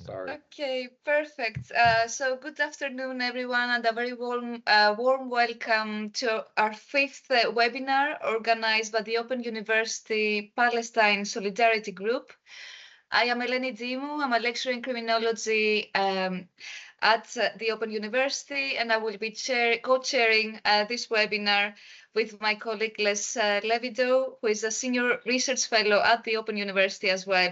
Sorry. Okay, perfect. So good afternoon, everyone, and a very warm welcome to our fifth webinar organized by the Open University Palestine Solidarity Group. I am Eleni Dimou. I'm a lecturer in criminology at the Open University, and I will be co-chairing this webinar with my colleague Les Levido, who is a senior research fellow at the Open University as well.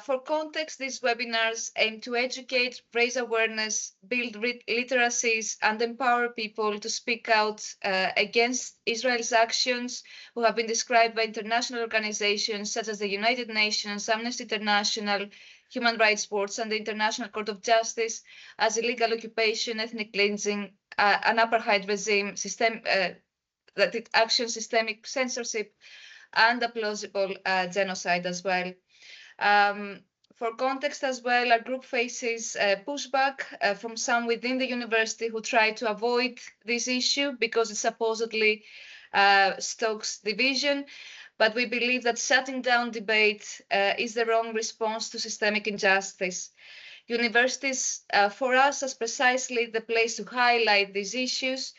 For context, these webinars aim to educate, raise awareness, build literacies, and empower people to speak out against Israel's actions, who have been described by international organizations such as the United Nations, Amnesty International, Human Rights Watch, and the International Court of Justice as illegal occupation, ethnic cleansing, an apartheid regime, that it actions systemic censorship, and a plausible genocide as well. For context as well, our group faces pushback from some within the university who try to avoid this issue because it supposedly stokes division. But we believe that shutting down debate is the wrong response to systemic injustice. Universities, for us, is precisely the place to highlight these issues.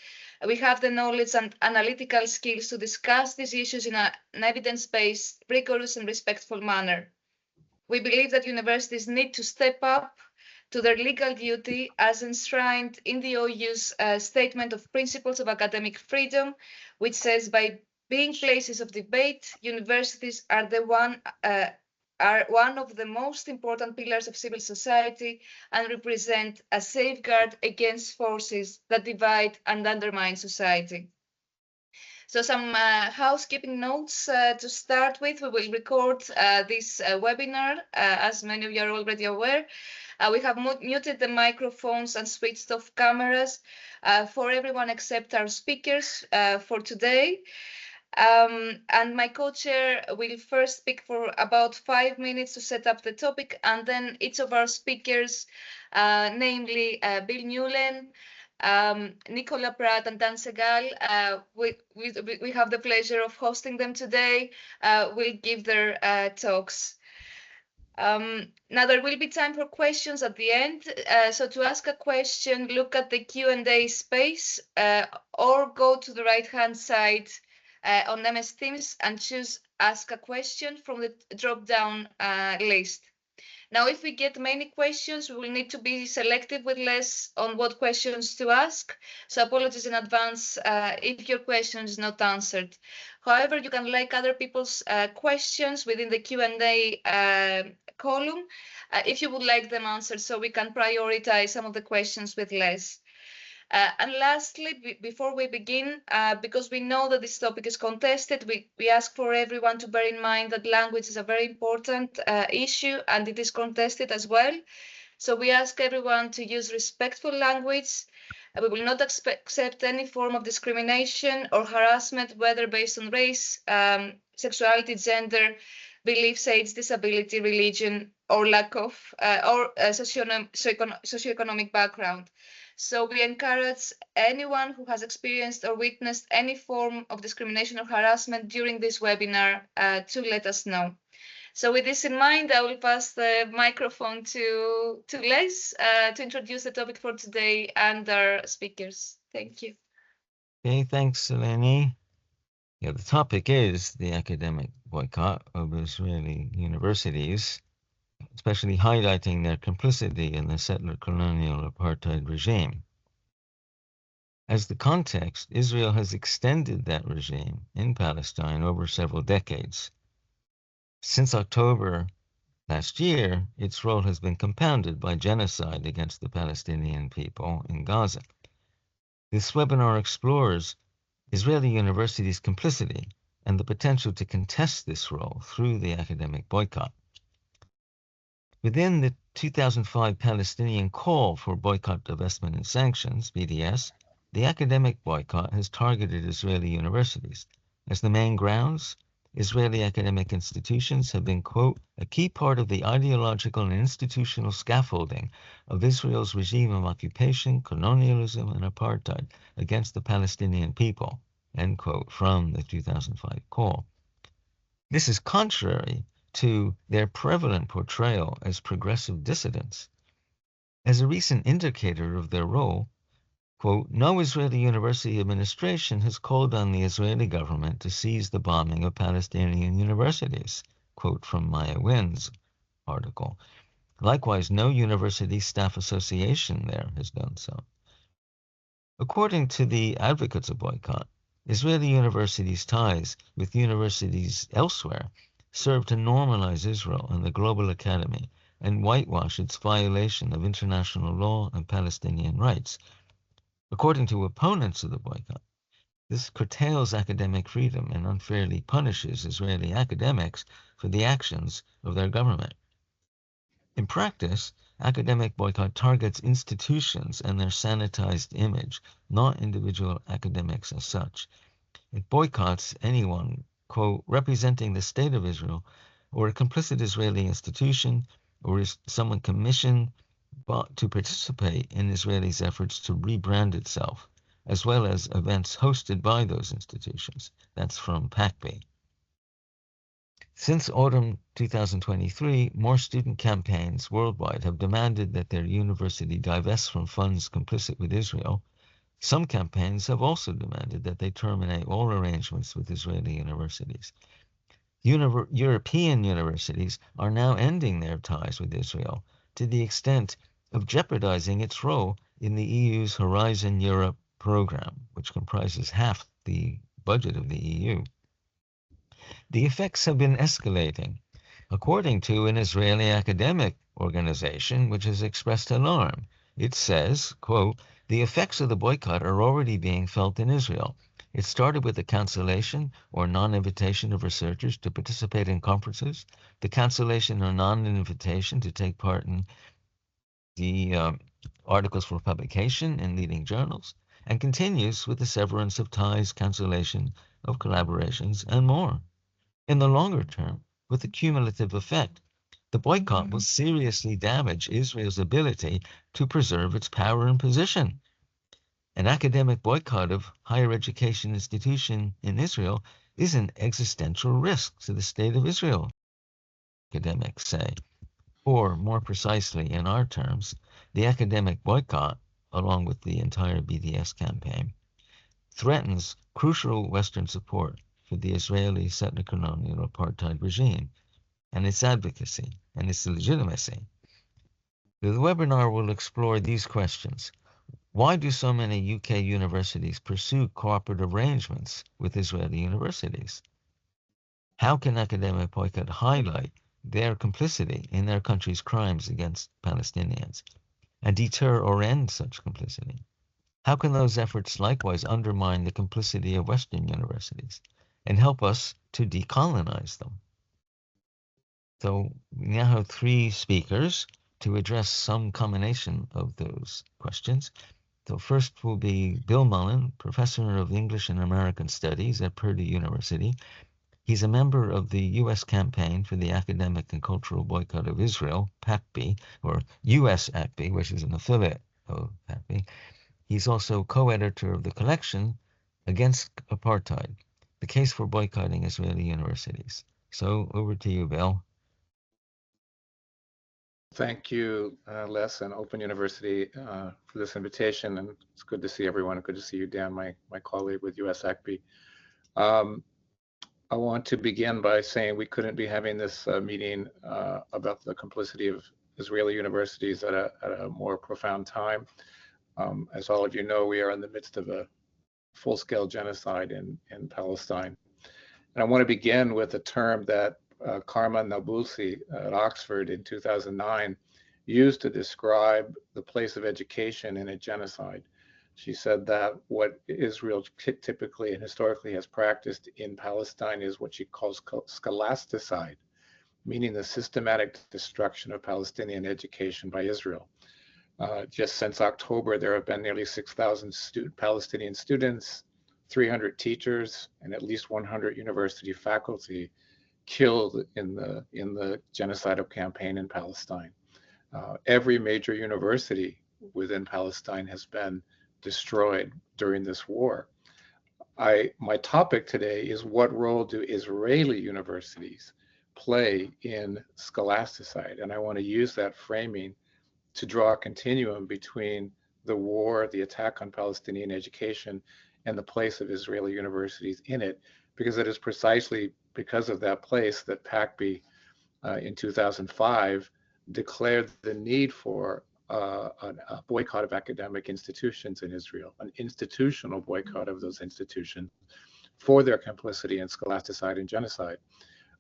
We have the knowledge and analytical skills to discuss these issues in an evidence-based, rigorous, and respectful manner. We believe that universities need to step up to their legal duty as enshrined in the OU's Statement of Principles of Academic Freedom, which says by being places of debate, universities are one of the most important pillars of civil society and represent a safeguard against forces that divide and undermine society. So some housekeeping notes to start with. We will record this webinar, as many of you are already aware. We have muted the microphones and switched off cameras for everyone except our speakers for today. And my co-chair will first speak for about 5 minutes to set up the topic, and then each of our speakers, namely Bill Newland, Nicola Pratt and Dan Segal, we have the pleasure of hosting them today, will give their talks. Now there will be time for questions at the end. So to ask a question, look at the Q&A space or go to the right-hand side on MS Teams and choose Ask a Question from the drop-down list. Now, if we get many questions, we will need to be selective with Les on what questions to ask. So apologies in advance if your question is not answered. However, you can like other people's questions within the Q&A column if you would like them answered, so we can prioritize some of the questions with Les. And lastly, before we begin, because we know that this topic is contested, we ask for everyone to bear in mind that language is a very important issue and it is contested as well. So we ask everyone to use respectful language. We will not accept any form of discrimination or harassment, whether based on race, sexuality, gender, beliefs, age, disability, religion, or lack of, or socioeconomic background. So we encourage anyone who has experienced or witnessed any form of discrimination or harassment during this webinar to let us know. So with this in mind, I will pass the microphone to Les to introduce the topic for today and our speakers. Thank you. Okay, thanks, Eleni. Yeah, the topic is the academic boycott of Israeli universities, especially highlighting their complicity in the settler-colonial apartheid regime. As the context, Israel has extended that regime in Palestine over several decades. Since October last year, its role has been compounded by genocide against the Palestinian people in Gaza. This webinar explores Israeli universities' complicity and the potential to contest this role through the academic boycott. Within the 2005 Palestinian Call for Boycott, Divestment and Sanctions, BDS, the academic boycott has targeted Israeli universities. As the main grounds, Israeli academic institutions have been, quote, a key part of the ideological and institutional scaffolding of Israel's regime of occupation, colonialism, and apartheid against the Palestinian people, end quote, from the 2005 call. This is contrary to their prevalent portrayal as progressive dissidents. As a recent indicator of their role, quote, no Israeli university administration has called on the Israeli government to cease the bombing of Palestinian universities, quote from Maya Wynn's article. Likewise, no university staff association there has done so. According to the advocates of boycott, Israeli universities' ties with universities elsewhere serve to normalize Israel and the global academy and whitewash its violation of international law and Palestinian rights. According to opponents of the boycott, this curtails academic freedom and unfairly punishes Israeli academics for the actions of their government. In practice, academic boycott targets institutions and their sanitized image, not individual academics as such. It boycotts anyone, quote, representing the state of Israel or a complicit Israeli institution or is someone commissioned to participate in Israel's efforts to rebrand itself, as well as events hosted by those institutions. That's from Pappé. Since autumn 2023, more student campaigns worldwide have demanded that their university divest from funds complicit with Israel. Some campaigns have also demanded that they terminate all arrangements with Israeli universities. European universities are now ending their ties with Israel to the extent of jeopardizing its role in the EU's Horizon Europe program, which comprises half the budget of the EU. The effects have been escalating, according to an Israeli academic organization which has expressed alarm. It says, quote, the effects of the boycott are already being felt in Israel. It started with the cancellation or non-invitation of researchers to participate in conferences, the cancellation or non-invitation to take part in the articles for publication in leading journals, and continues with the severance of ties, cancellation of collaborations, and more. In the longer term, with the cumulative effect, the boycott will seriously damage Israel's ability to preserve its power and position. An academic boycott of higher education institution in Israel is an existential risk to the state of Israel, academics say. Or, more precisely in our terms, the academic boycott, along with the entire BDS campaign, threatens crucial Western support for the Israeli settler-colonial apartheid regime and its advocacy and its legitimacy. The webinar will explore these questions. Why do so many UK universities pursue cooperative arrangements with Israeli universities? How can academic boycott highlight their complicity in their country's crimes against Palestinians and deter or end such complicity? How can those efforts likewise undermine the complicity of Western universities and help us to decolonize them? So we now have 3 speakers to address some combination of those questions. So first will be Bill Mullen, Professor of English and American Studies at Purdue University. He's a member of the U.S. Campaign for the Academic and Cultural Boycott of Israel, PACB, or US ACB, which is an affiliate of PACB. He's also co-editor of the collection Against Apartheid, The Case for Boycotting Israeli Universities. So over to you, Bill. Thank you, Les and Open University for this invitation, and it's good to see everyone. Good to see you, Dan, my colleague with US ACB. I want to begin by saying we couldn't be having this meeting about the complicity of Israeli universities at a more profound time. As all of you know, we are in the midst of a full-scale genocide in Palestine. And I want to begin with a term that Karma Nabulsi at Oxford in 2009 used to describe the place of education in a genocide. She said that what Israel typically and historically has practiced in Palestine is what she calls scholasticide, meaning the systematic destruction of Palestinian education by Israel. Just since October, there have been nearly 6,000 Palestinian students, 300 teachers, and at least 100 university faculty killed in the genocidal campaign in Palestine. Every major university within Palestine has been destroyed during this war. My topic today is what role do Israeli universities play in scholasticide. And I want to use that framing to draw a continuum between the war, the attack on Palestinian education, and the place of Israeli universities in it, because it is precisely because of that place that Pappé in 2005 declared the need for a boycott of academic institutions in Israel, an institutional boycott of those institutions for their complicity in scholasticide and genocide.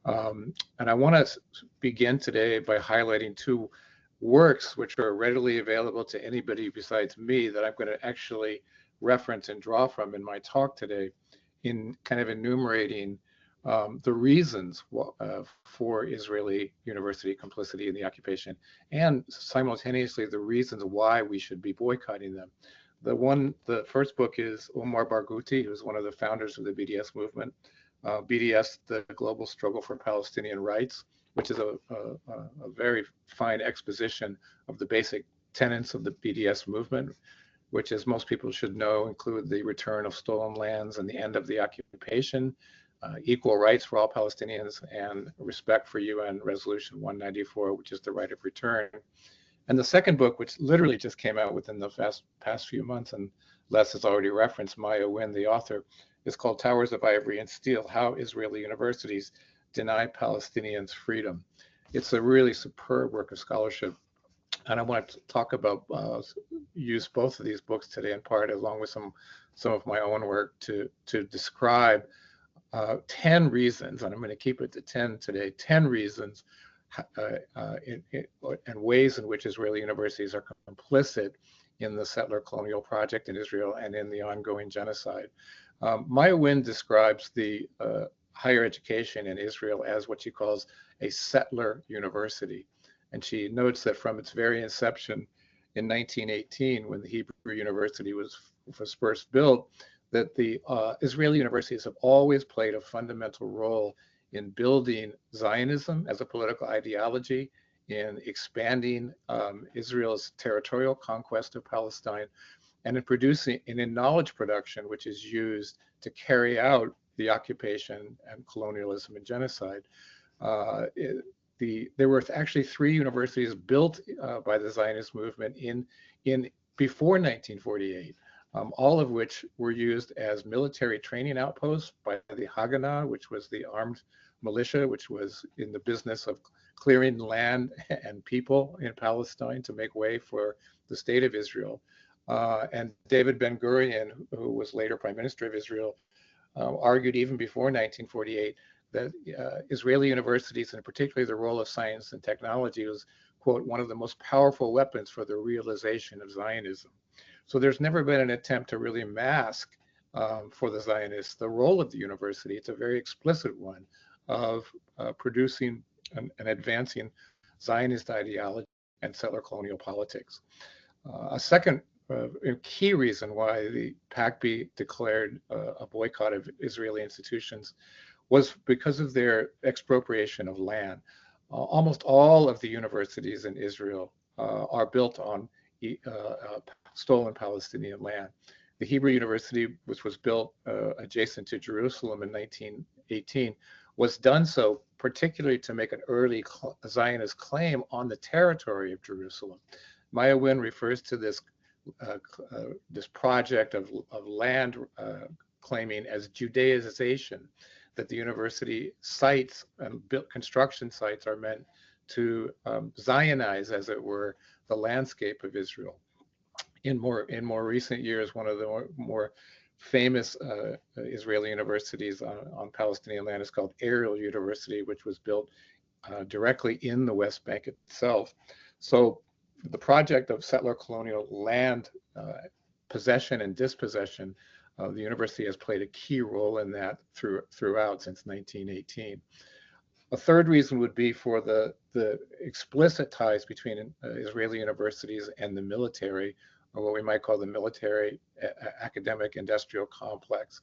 And I want to begin today by highlighting two works which are readily available to anybody besides me that I'm going to actually reference and draw from in my talk today, in kind of enumerating the reasons for Israeli university complicity in the occupation, and simultaneously the reasons why we should be boycotting them. The first book is Omar Barghouti, who's one of the founders of the BDS movement. BDS, the Global Struggle for Palestinian Rights, which is a very fine exposition of the basic tenets of the BDS movement, which, as most people should know, include the return of stolen lands and the end of the occupation, equal rights for all Palestinians, and respect for UN Resolution 194, which is the right of return. And the second book, which literally just came out within the past few months, and Les has already referenced Maya Win, the author, is called Towers of Ivory and Steel: How Israeli Universities Deny Palestinians Freedom. It's a really superb work of scholarship. And I want to talk about, use both of these books today in part, along with some of my own work to describe 10 reasons, and I'm going to keep it to 10 today, 10 reasons and ways in which Israeli universities are complicit in the settler-colonial project in Israel and in the ongoing genocide. Maya Win describes the higher education in Israel as what she calls a settler university. And she notes that from its very inception in 1918, when the Hebrew University was first built, that the Israeli universities have always played a fundamental role in building Zionism as a political ideology, in expanding Israel's territorial conquest of Palestine, and in knowledge production, which is used to carry out the occupation and colonialism and genocide. There were actually 3 universities built by the Zionist movement before 1948. All of which were used as military training outposts by the Haganah, which was the armed militia, which was in the business of clearing land and people in Palestine to make way for the state of Israel. And David Ben-Gurion, who was later Prime Minister of Israel, argued even before 1948 that Israeli universities, and particularly the role of science and technology, was, quote, one of the most powerful weapons for the realization of Zionism. So there's never been an attempt to really mask for the Zionists the role of the university. It's a very explicit one of producing and advancing Zionist ideology and settler colonial politics. A second key reason why the Pappé declared a boycott of Israeli institutions was because of their expropriation of land. Almost all of the universities in Israel are built on stolen Palestinian land. The Hebrew University, which was built adjacent to Jerusalem in 1918, was done so particularly to make an early Zionist claim on the territory of Jerusalem. Maya Win refers to this project of land claiming as Judaization, that the university sites and construction sites are meant to Zionize, as it were, the landscape of Israel. In more recent years, one of the more famous Israeli universities on Palestinian land is called Ariel University, which was built directly in the West Bank itself. So the project of settler colonial land possession and dispossession, the university has played a key role in that throughout since 1918. A third reason would be for the explicit ties between Israeli universities and the military, or what we might call the military academic industrial complex.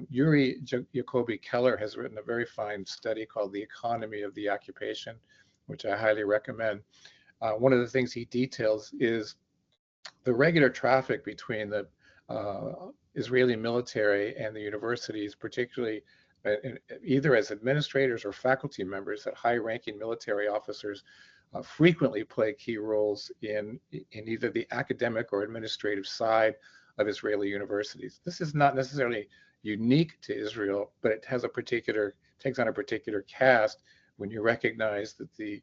Yuri Jacoby Keller has written a very fine study called The Economy of the Occupation, which I highly recommend. One of the things he details is the regular traffic between the Israeli military and the universities, particularly either as administrators or faculty members, that high-ranking military officers frequently play key roles in either the academic or administrative side of Israeli universities. This is not necessarily unique to Israel, but it has takes on a particular cast when you recognize that the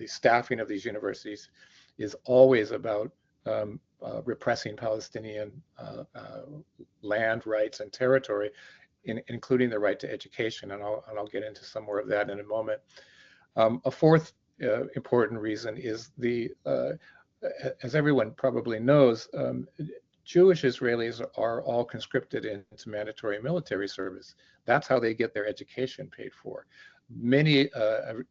staffing of these universities is always about repressing Palestinian land rights and territory, including the right to education. And I'll get into some more of that in a moment. A fourth important reason is as everyone probably knows, Jewish Israelis are all conscripted into mandatory military service. That's how they get their education paid for. Many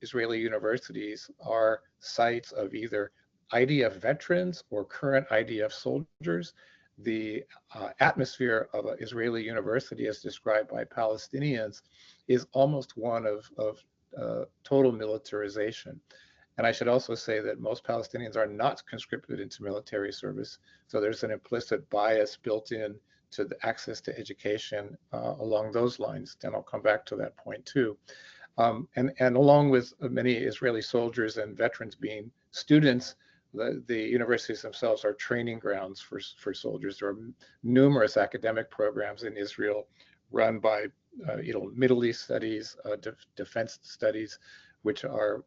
Israeli universities are sites of either IDF veterans or current IDF soldiers. The atmosphere of an Israeli university, as described by Palestinians, is almost one of total militarization. And I should also say that most Palestinians are not conscripted into military service. So there's an implicit bias built in to the access to education along those lines. And I'll come back to that point too. And along with many Israeli soldiers and veterans being students, the universities themselves are training grounds for soldiers. There are numerous academic programs in Israel run by Middle East studies, defense studies, which are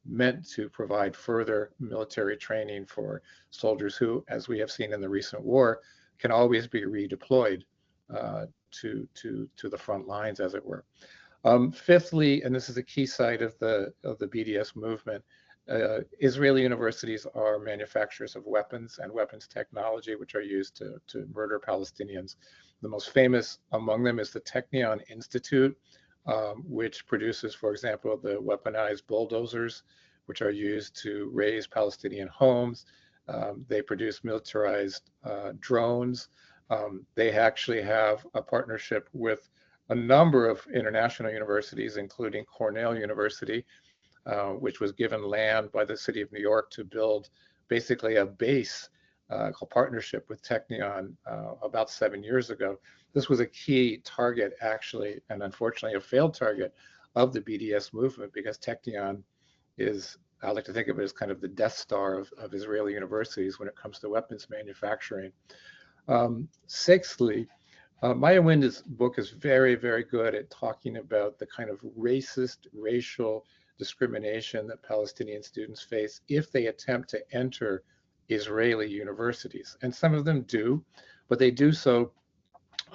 meant to provide further military training for soldiers who, as we have seen in the recent war, can always be redeployed to the front lines, as it were. Fifthly, and this is a key side of the BDS movement, Israeli universities are manufacturers of weapons and weapons technology, which are used to murder Palestinians. The most famous among them is the Technion Institute, which produces, for example, the weaponized bulldozers, which are used to raise Palestinian homes. They produce militarized drones. They actually have a partnership with a number of international universities, including Cornell University, which was given land by the city of New York to build basically a base called partnership with Technion about 7 years ago. This was a key target, actually, and unfortunately a failed target of the BDS movement, because Technion is, I like to think of it as kind of the Death Star of Israeli universities when it comes to weapons manufacturing. Sixthly, Maya Winda's book is very, very good at talking about the kind of racist, racial discrimination that Palestinian students face if they attempt to enter Israeli universities. And some of them do, but they do so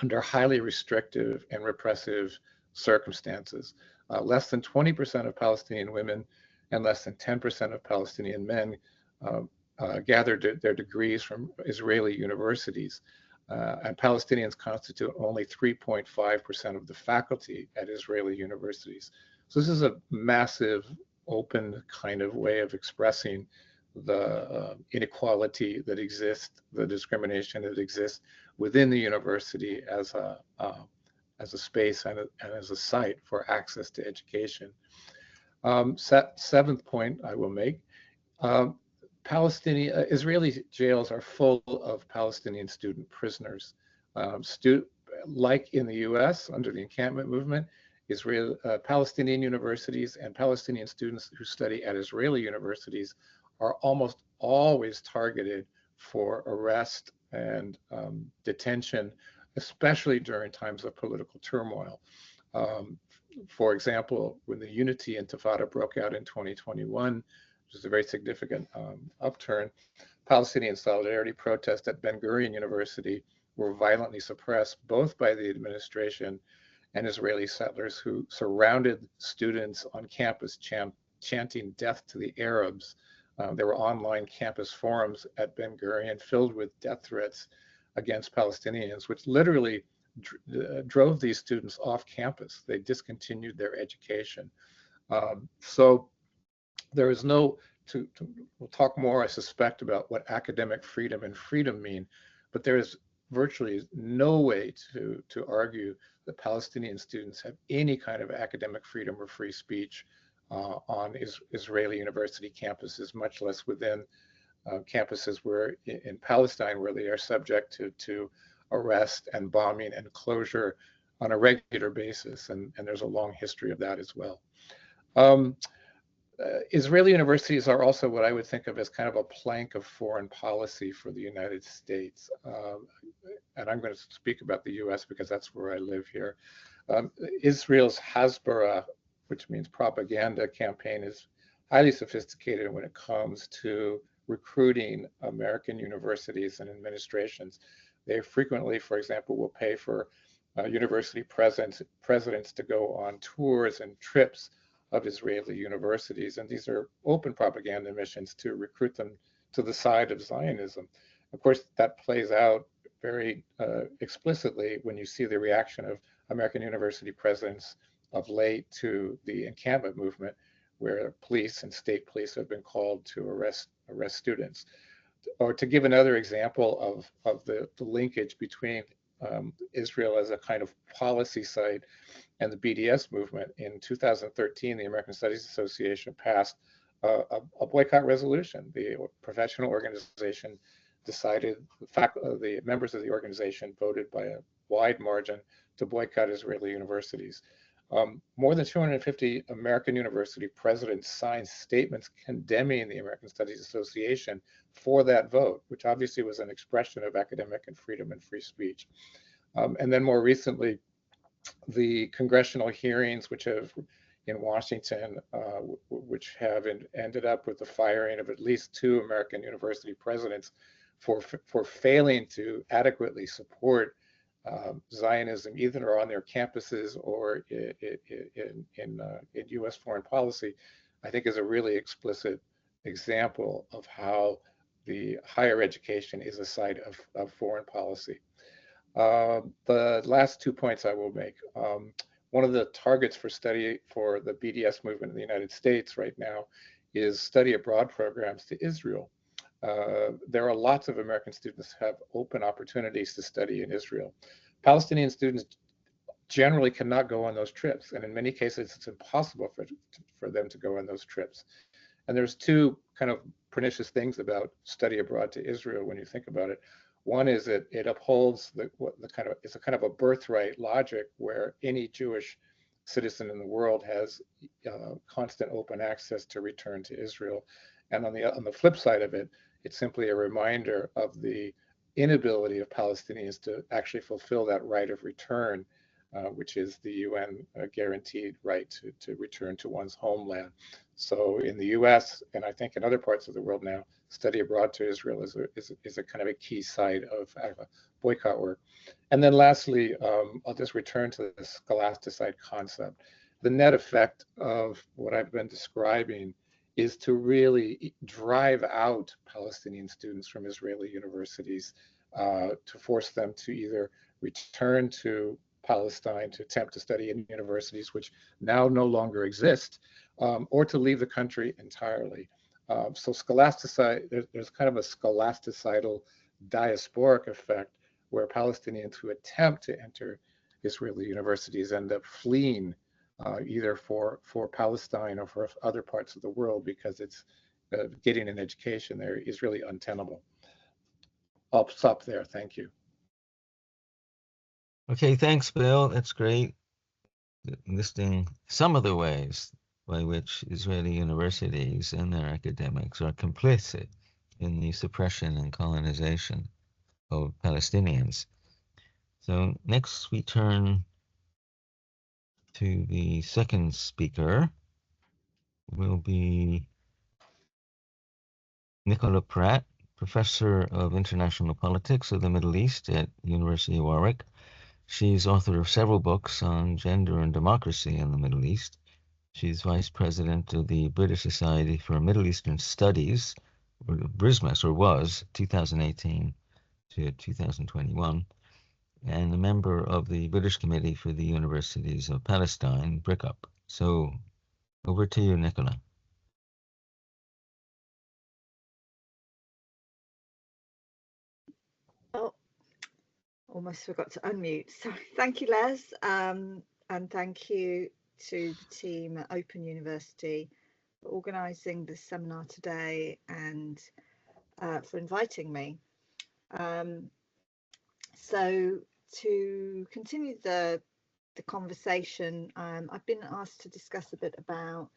under highly restrictive and repressive circumstances. Less than 20% of Palestinian women and less than 10% of Palestinian men gathered their degrees from Israeli universities. And Palestinians constitute only 3.5% of the faculty at Israeli universities. So this is a massive, open kind of way of expressing the inequality that exists, the discrimination that exists within the university as a space and as a site for access to education. Seventh point I will make, Israeli jails are full of Palestinian student prisoners. Like in the US under the encampment movement, Palestinian universities and Palestinian students who study at Israeli universities are almost always targeted for arrest and detention, especially during times of political turmoil. For example, when the Unity Intifada broke out in 2021, which is a very significant upturn, Palestinian solidarity protests at Ben Gurion University were violently suppressed both by the administration and Israeli settlers who surrounded students on campus chanting death to the Arabs. There were online campus forums at Ben Gurion filled with death threats against Palestinians, which literally drove these students off campus. They discontinued their education. So there is we'll talk more, I suspect, about what academic freedom and freedom mean, but there is virtually no way to argue that Palestinian students have any kind of academic freedom or free speech on Israeli university campuses, much less within campuses where in Palestine, where they are subject to arrest and bombing and closure on a regular basis, and there's a long history of that as well. Israeli universities are also what I would think of as kind of a plank of foreign policy for the United States. And I'm going to speak about the US because that's where I live here. Israel's Hasbara, which means propaganda campaign, is highly sophisticated when it comes to recruiting American universities and administrations. They frequently, for example, will pay for university presidents to go on tours and trips of Israeli universities. And these are open propaganda missions to recruit them to the side of Zionism. Of course, that plays out very explicitly when you see the reaction of American university presidents of late to the encampment movement, where police and state police have been called to arrest students. Or to give another example of the linkage between Israel as a kind of policy site and the BDS movement, in 2013, the American Studies Association passed a boycott resolution. The professional organization decided, the members of the organization voted by a wide margin to boycott Israeli universities. More than 250 American university presidents signed statements condemning the American Studies Association for that vote, which obviously was an expression of academic and freedom and free speech. And then more recently, the congressional hearings, which have in Washington, which have ended up with the firing of at least 2 American university presidents for failing to adequately support Zionism, either on their campuses or in U.S. foreign policy, I think is a really explicit example of how the higher education is a site of foreign policy. The last 2 points I will make. One of the targets for study for the BDS movement in the United States right now is study abroad programs to Israel. There are lots of American students who have open opportunities to study in Israel. Palestinian students generally cannot go on those trips, and in many cases it's impossible for them to go on those trips. And there's 2 kind of pernicious things about study abroad to Israel when you think about it. One is that it upholds it's a kind of a birthright logic where any Jewish citizen in the world has constant open access to return to Israel. And on the flip side of it, it's simply a reminder of the inability of Palestinians to actually fulfill that right of return, which is the UN guaranteed right to return to one's homeland. So in the US, and I think in other parts of the world now, study abroad to Israel is a kind of a key side of boycott work. And then lastly, I'll just return to the scholasticide concept. The net effect of what I've been describing is to really drive out Palestinian students from Israeli universities, to force them to either return to Palestine to attempt to study in universities which now no longer exist, or to leave the country entirely. So there's kind of a scholasticidal diasporic effect where Palestinians who attempt to enter Israeli universities end up fleeing either for Palestine or for other parts of the world, because it's getting an education there is really untenable. I'll stop there. Thank you. Okay, thanks, Bill. That's great. Listing some of the ways by which Israeli universities and their academics are complicit in the suppression and colonization of Palestinians. So next we turn to the second speaker, will be Nicola Pratt, Professor of International Politics of the Middle East at University of Warwick. She's author of several books on gender and democracy in the Middle East. She's vice president of the British Society for Middle Eastern Studies, or BRISMUS, or was, 2018 to 2021, and a member of the British Committee for the Universities of Palestine, BRICUP. So over to you, Nicola. Oh, almost forgot to unmute. So thank you, Les, and thank you to the team at Open University for organising this seminar today and for inviting me. So to continue the the conversation. I've been asked to discuss a bit about,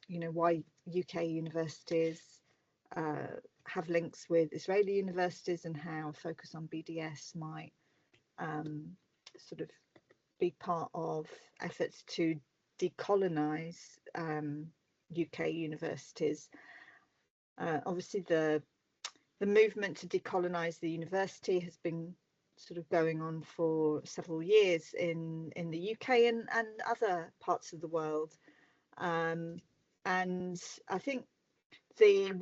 you know, why UK universities have links with Israeli universities and how a focus on BDS might sort of be part of efforts to decolonize UK universities. Obviously, the movement to decolonize the university has been sort of going on for several years in the UK and other parts of the world. And I think the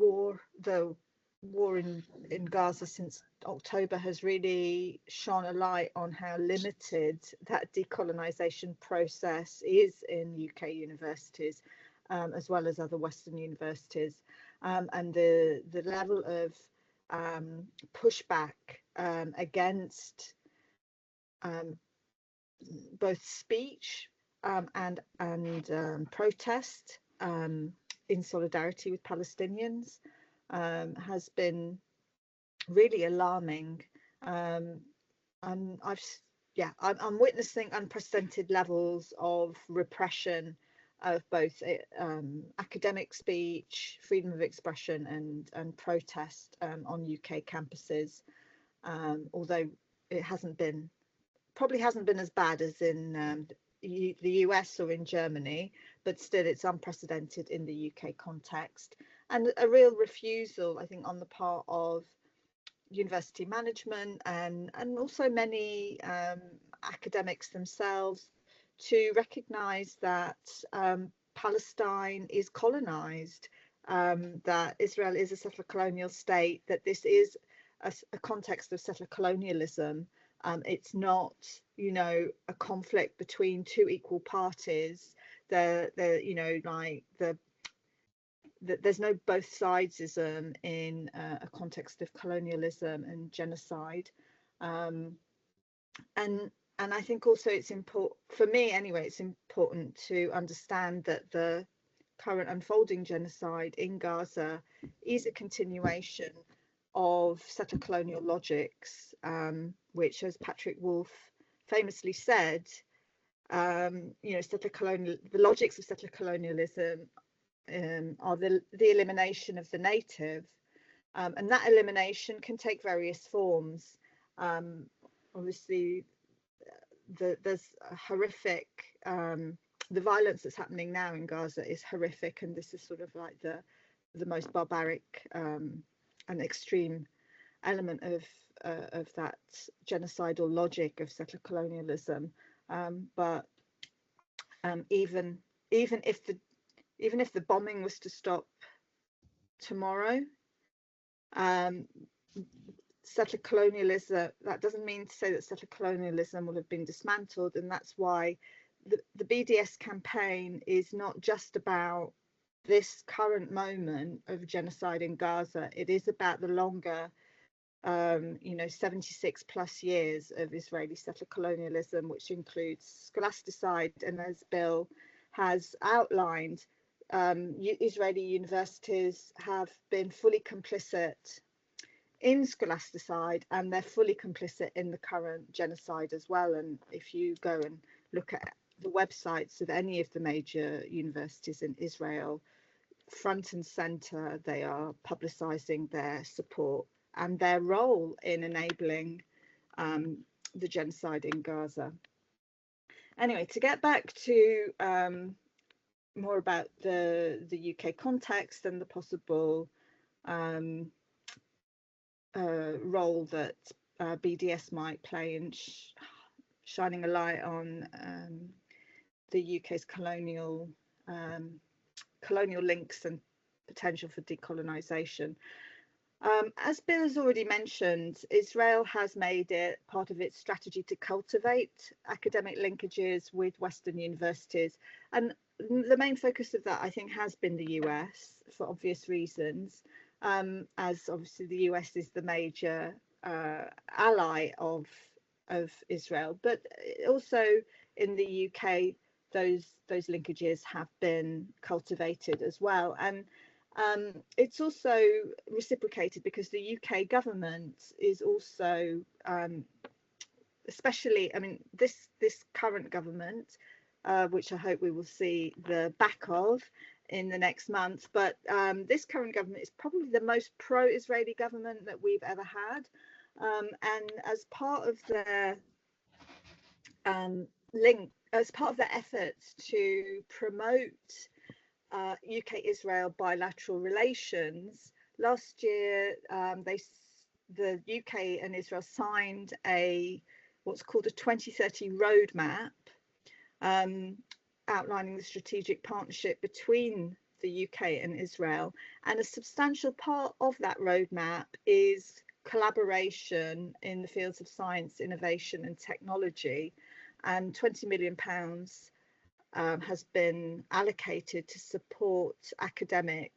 war in Gaza since October has really shone a light on how limited that decolonization process is in UK universities, as well as other Western universities, and the level of pushback against both speech and protest in solidarity with Palestinians has been really alarming. And I'm witnessing unprecedented levels of repression of both academic speech, freedom of expression, and protest on UK campuses. Although it probably hasn't been as bad as in the US or in Germany, but still it's unprecedented in the UK context, and a real refusal, I think, on the part of university management and also many academics themselves to recognize that Palestine is colonized, that Israel is a settler colonial state, that this is a context of settler colonialism. It's not, you know, a conflict between two equal parties. You know, like there's no both sidesism in a context of colonialism and genocide. And I think also it's important, for me anyway, it's important to understand that the current unfolding genocide in Gaza is a continuation of settler colonial logics, which, as Patrick Wolf famously said, you know, the logics of settler colonialism are the elimination of the native, and that elimination can take various forms. Obviously, there's a horrific, the violence that's happening now in Gaza is horrific, and this is sort of like the most barbaric and extreme element of that genocidal logic of settler colonialism. But even if the bombing was to stop tomorrow, settler colonialism, that doesn't mean to say that settler colonialism will have been dismantled, and that's why the BDS campaign is not just about this current moment of genocide in Gaza. It is about the longer, you know, 76 plus years of Israeli settler colonialism, which includes scholasticide, and as Bill has outlined, Israeli universities have been fully complicit in scholasticide, and they're fully complicit in the current genocide as well. And if you go and look at the websites of any of the major universities in Israel, front and center, they are publicizing their support and their role in enabling the genocide in Gaza. Anyway, to get back to more about the UK context and the possible role that BDS might play in shining a light on the UK's colonial links and potential for decolonisation. As Bill has already mentioned, Israel has made it part of its strategy to cultivate academic linkages with Western universities, and the main focus of that, I think, has been the US for obvious reasons, as obviously the US is the major ally of Israel, but also in the UK those linkages have been cultivated as well. And it's also reciprocated because the UK government is also especially, I mean, this current government, which I hope we will see the back of in the next month, but this current government is probably the most pro-Israeli government that we've ever had, and as part of their as part of their efforts to promote UK-Israel bilateral relations, last year the UK and Israel signed what's called a 2030 roadmap, outlining the strategic partnership between the UK and Israel. And a substantial part of that roadmap is collaboration in the fields of science, innovation and technology. And £20 million has been allocated to support academic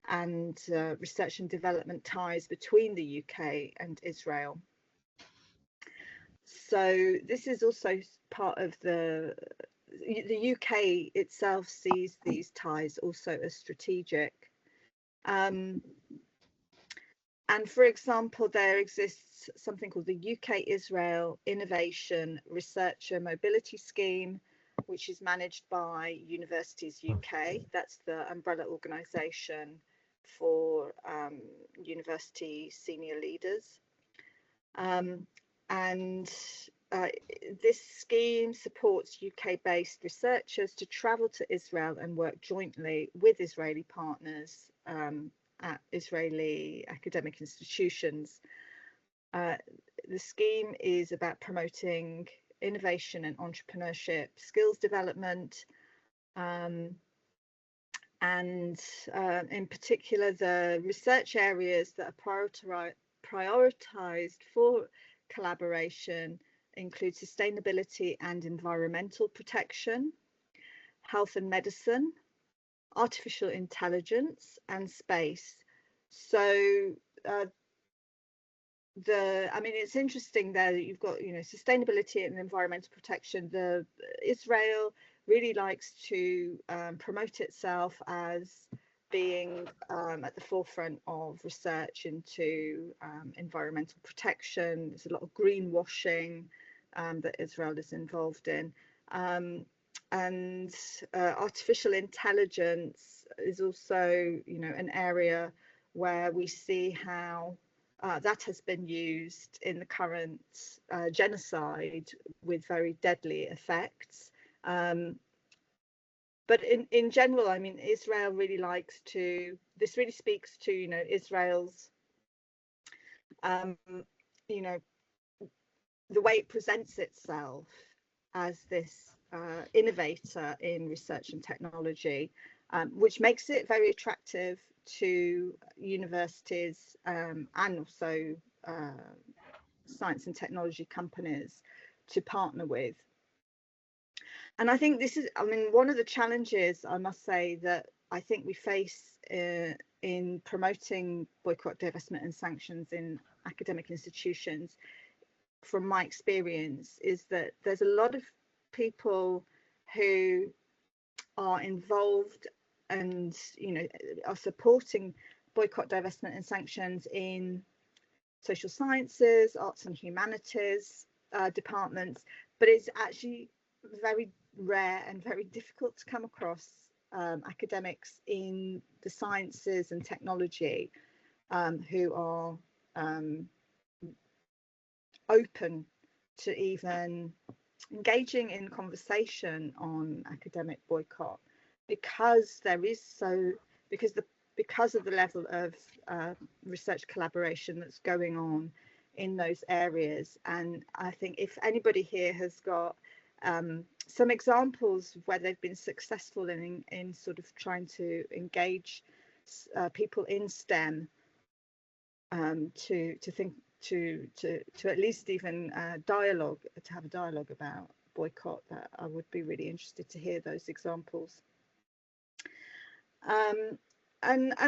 and research and development ties between the UK and Israel. So this is also part of the UK itself sees these ties also as strategic. And for example, there exists something called the UK-Israel Innovation Researcher Mobility Scheme, which is managed by Universities UK. That's the umbrella organisation for university senior leaders. This scheme supports UK-based researchers to travel to Israel and work jointly with Israeli partners at Israeli academic institutions. The scheme is about promoting innovation and entrepreneurship, skills development, and in particular the research areas that are prioritized for collaboration include sustainability and environmental protection, health and medicine, artificial intelligence and space. So I mean, it's interesting there that you've got, you know, sustainability and environmental protection. Israel really likes to promote itself as being at the forefront of research into environmental protection. There's a lot of greenwashing that Israel is involved in. And artificial intelligence is also, you know, an area where we see how that has been used in the current genocide with very deadly effects. But in general, I mean, Israel really likes to, this really speaks to, you know, Israel's, you know, the way it presents itself as this innovator in research and technology, which makes it very attractive to universities and also science and technology companies to partner with. And I think this is, I mean, one of the challenges, I must say, that I think we face in promoting boycott, divestment and sanctions in academic institutions, from my experience, is that there's a lot of people who are involved and, you know, are supporting boycott, divestment and sanctions in social sciences, arts and humanities departments, but it's actually very rare and very difficult to come across academics in the sciences and technology who are open to even engaging in conversation on academic boycott, because there is because of the level of research collaboration that's going on in those areas. And I think if anybody here has got some examples where they've been successful in sort of trying to engage people in STEM to at least even to have a dialogue about boycott, that I would be really interested to hear those examples. And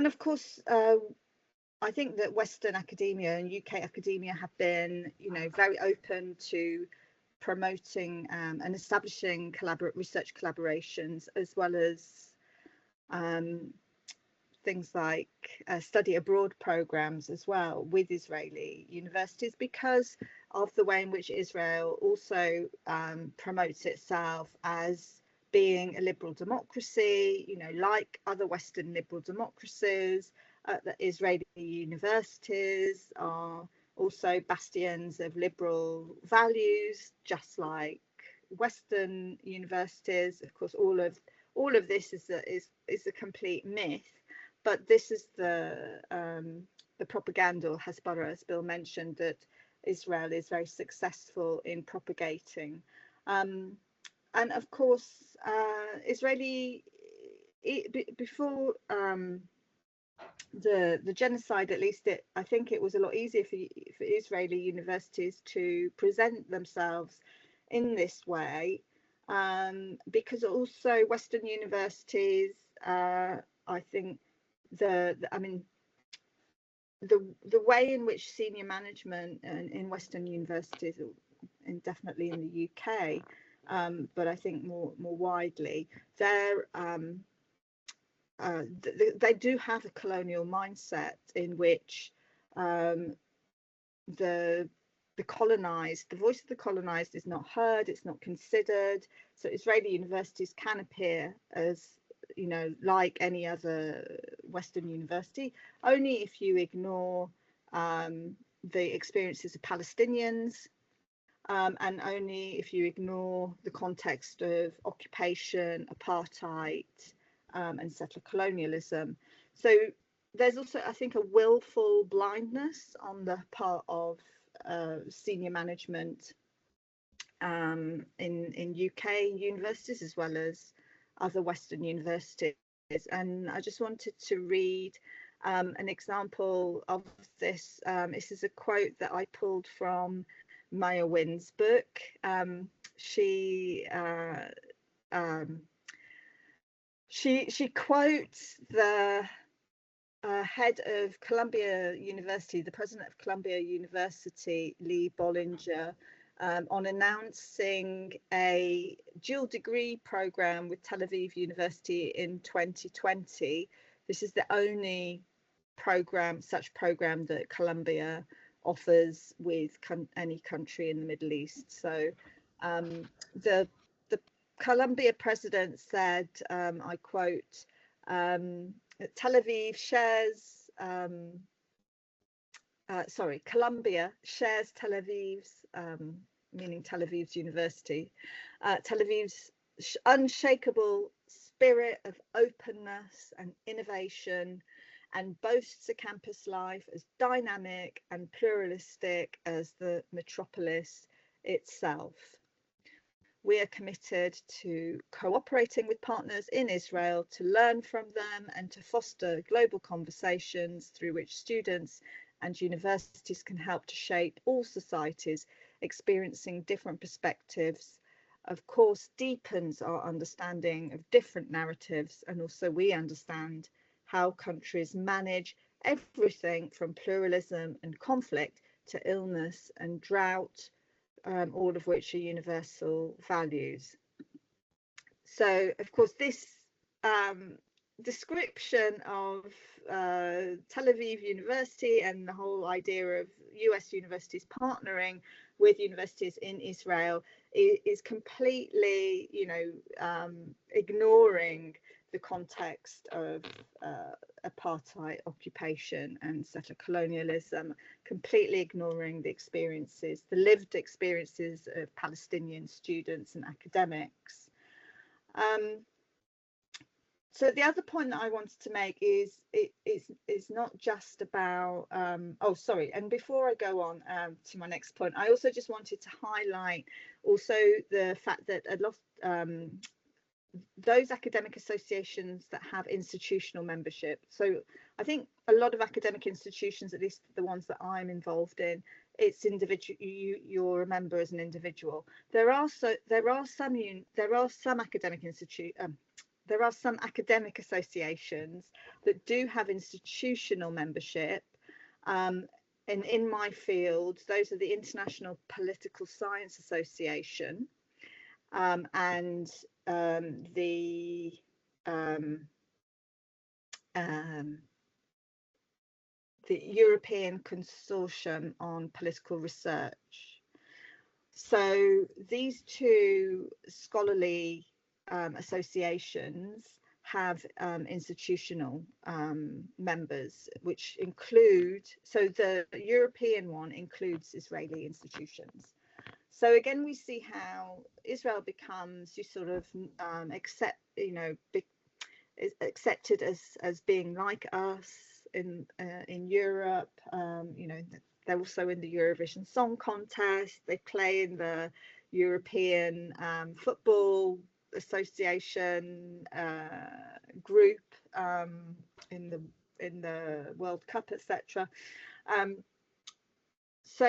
of course, I think that Western academia and UK academia have been, you know, very open to promoting and establishing research collaborations, as well as things like study abroad programs as well with Israeli universities, because of the way in which Israel also promotes itself as being a liberal democracy, you know, like other Western liberal democracies. The Israeli universities are also bastions of liberal values, just like Western universities. Of course, all of this is a complete myth, but this is the propaganda, or Hasbara, as Bill mentioned, that Israel is very successful in propagating. And of course, before the genocide, at least I think it was a lot easier for Israeli universities to present themselves in this way, because also Western universities, I think the way in which senior management in Western universities, and definitely in the UK, but I think more widely, they do have a colonial mindset in which the colonized, the voice of the colonized is not heard, it's not considered. So Israeli universities can appear as, you know, like any other Western university, only if you ignore the experiences of Palestinians, and only if you ignore the context of occupation, apartheid, and settler colonialism. So there's also, I think, a willful blindness on the part of senior management in UK universities, as well as other Western universities. And I just wanted to read an example of this. This is a quote that I pulled from Maya Wynn's book. She quotes the head of Columbia University, the president of Columbia University, Lee Bollinger, on announcing a dual degree program with Tel Aviv University in 2020. This is the only such program that Columbia offers with any country in the Middle East. So the Columbia president said, I quote, Tel Aviv shares, Columbia shares Tel Aviv's, meaning Tel Aviv's university, Tel Aviv's unshakable spirit of openness and innovation, and boasts a campus life as dynamic and pluralistic as the metropolis itself. We are committed to cooperating with partners in Israel to learn from them and to foster global conversations through which students and universities can help to shape all societies experiencing different perspectives. Of course, deepens our understanding of different narratives, and also we understand how countries manage everything from pluralism and conflict to illness and drought, all of which are universal values. So, of course, this description of Tel Aviv University and the whole idea of US universities partnering with universities in Israel is completely, you know, ignoring the context of apartheid, occupation, and settler colonialism, completely ignoring the experiences, the lived experiences of Palestinian students and academics. So the other point that I wanted to make is it's not just about, oh, sorry, and before I go on to my next point, I also just wanted to highlight also the fact that a lot those academic associations that have institutional membership. So I think a lot of academic institutions, at least the ones that I'm involved in, it's individual. You're a member as an individual. There are some academic there are some academic associations that do have institutional membership. And in my field, those are the International Political Science Association and the European Consortium on Political Research. So these two scholarly associations have institutional members, which include, so the European one includes Israeli institutions. So again, we see how Israel becomes sort of accepted as being like us in Europe. They're also in the Eurovision Song Contest. They play in the European Football Association group in the World Cup, etc. So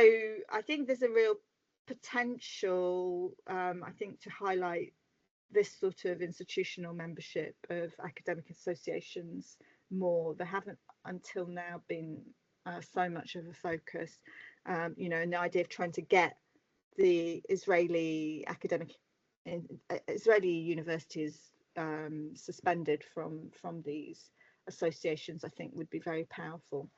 I think there's a real potential, I think, to highlight this sort of institutional membership of academic associations more. There haven't until now been so much of a focus, and the idea of trying to get the Israeli universities suspended from these associations, I think, would be very powerful.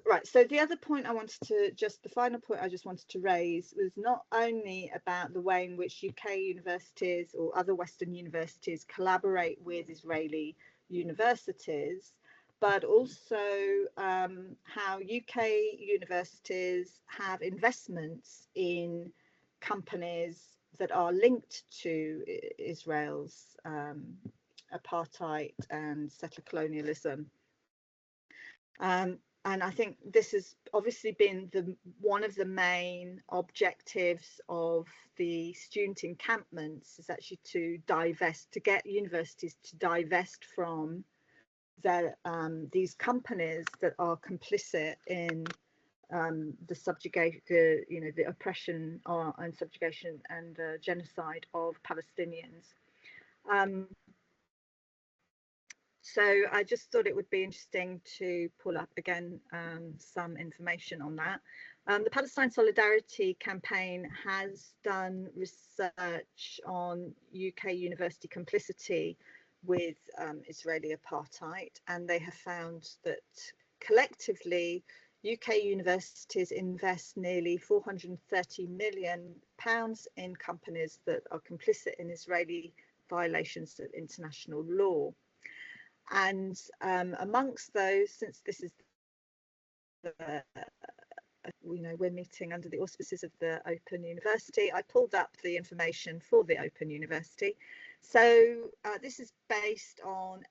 Right, so the other point the final point I just wanted to raise was not only about the way in which UK universities or other Western universities collaborate with Israeli universities, but also how UK universities have investments in companies that are linked to Israel's apartheid and settler colonialism. And I think this has obviously been one of the main objectives of the student encampments, is actually to get universities to divest from these companies that are complicit in the oppression and subjugation and genocide of Palestinians. So I just thought it would be interesting to pull up again some information on that. The Palestine Solidarity Campaign has done research on UK university complicity with Israeli apartheid, and they have found that collectively UK universities invest nearly £430 million in companies that are complicit in Israeli violations of international law. And amongst those, since this is we're meeting under the auspices of the Open University, I pulled up the information for the Open University. So this is based on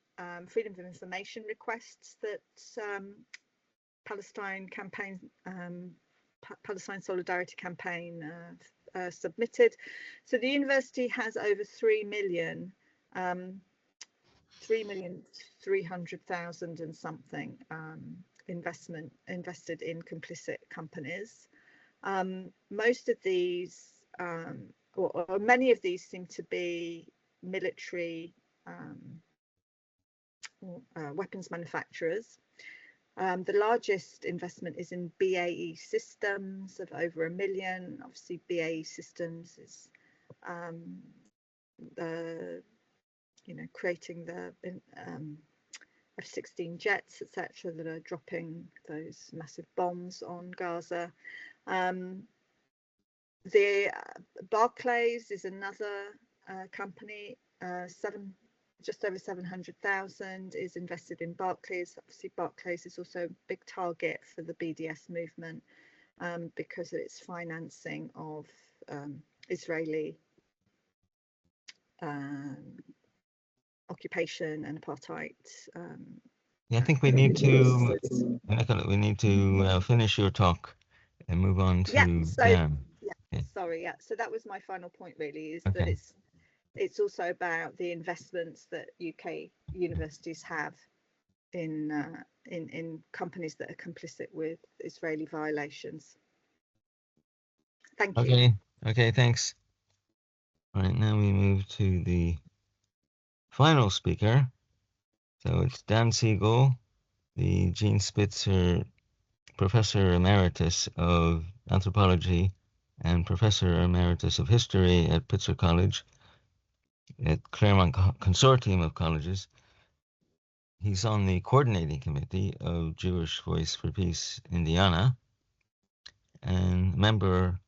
freedom of information requests that Palestine Solidarity Campaign submitted. So the university has over 3,300,000 and something invested in complicit companies. Most of these, or many of these, seem to be military weapons manufacturers. The largest investment is in BAE Systems of over $1 million. Obviously, BAE Systems is creating the F-16 jets, etc., that are dropping those massive bombs on Gaza. The Barclays is another company. Just over 700,000 is invested in Barclays. Obviously, Barclays is also a big target for the BDS movement because of its financing of Israeli occupation and apartheid. Yeah, I think we need to finish your talk and move on to Dan. Sorry. So that was my final point, really, is that it's also about the investments that UK universities have in companies that are complicit with Israeli violations. Thank you. Okay, thanks. All right, now we move to the final speaker. So it's Dan Siegel, the Gene Spitzer Professor Emeritus of Anthropology and Professor Emeritus of History at Pitzer College at Claremont Consortium of Colleges. He's on the coordinating committee of Jewish Voice for Peace Indiana and member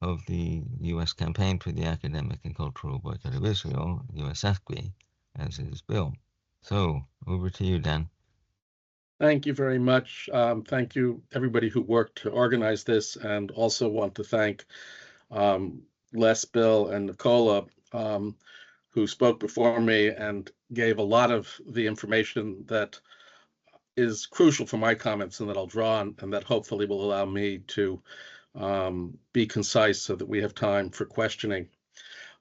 of the U.S. campaign for the academic and cultural boycott of Israel, U.S. AFCWI, as is Bill. So over to you, Dan. Thank you very much. Thank you, everybody who worked to organize this, and also want to thank Les, Bill, and Nicola, who spoke before me and gave a lot of the information that is crucial for my comments and that I'll draw on, and that hopefully will allow me to be concise so that we have time for questioning.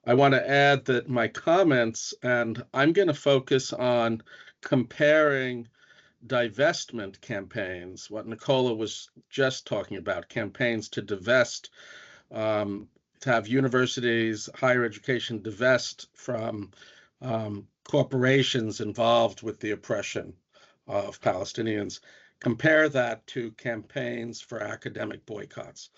I want to add that my comments, and I'm going to focus on comparing divestment campaigns, what Nicola was just talking about, campaigns to divest, to have universities, higher education divest from corporations involved with the oppression of Palestinians. Compare that to campaigns for academic boycotts.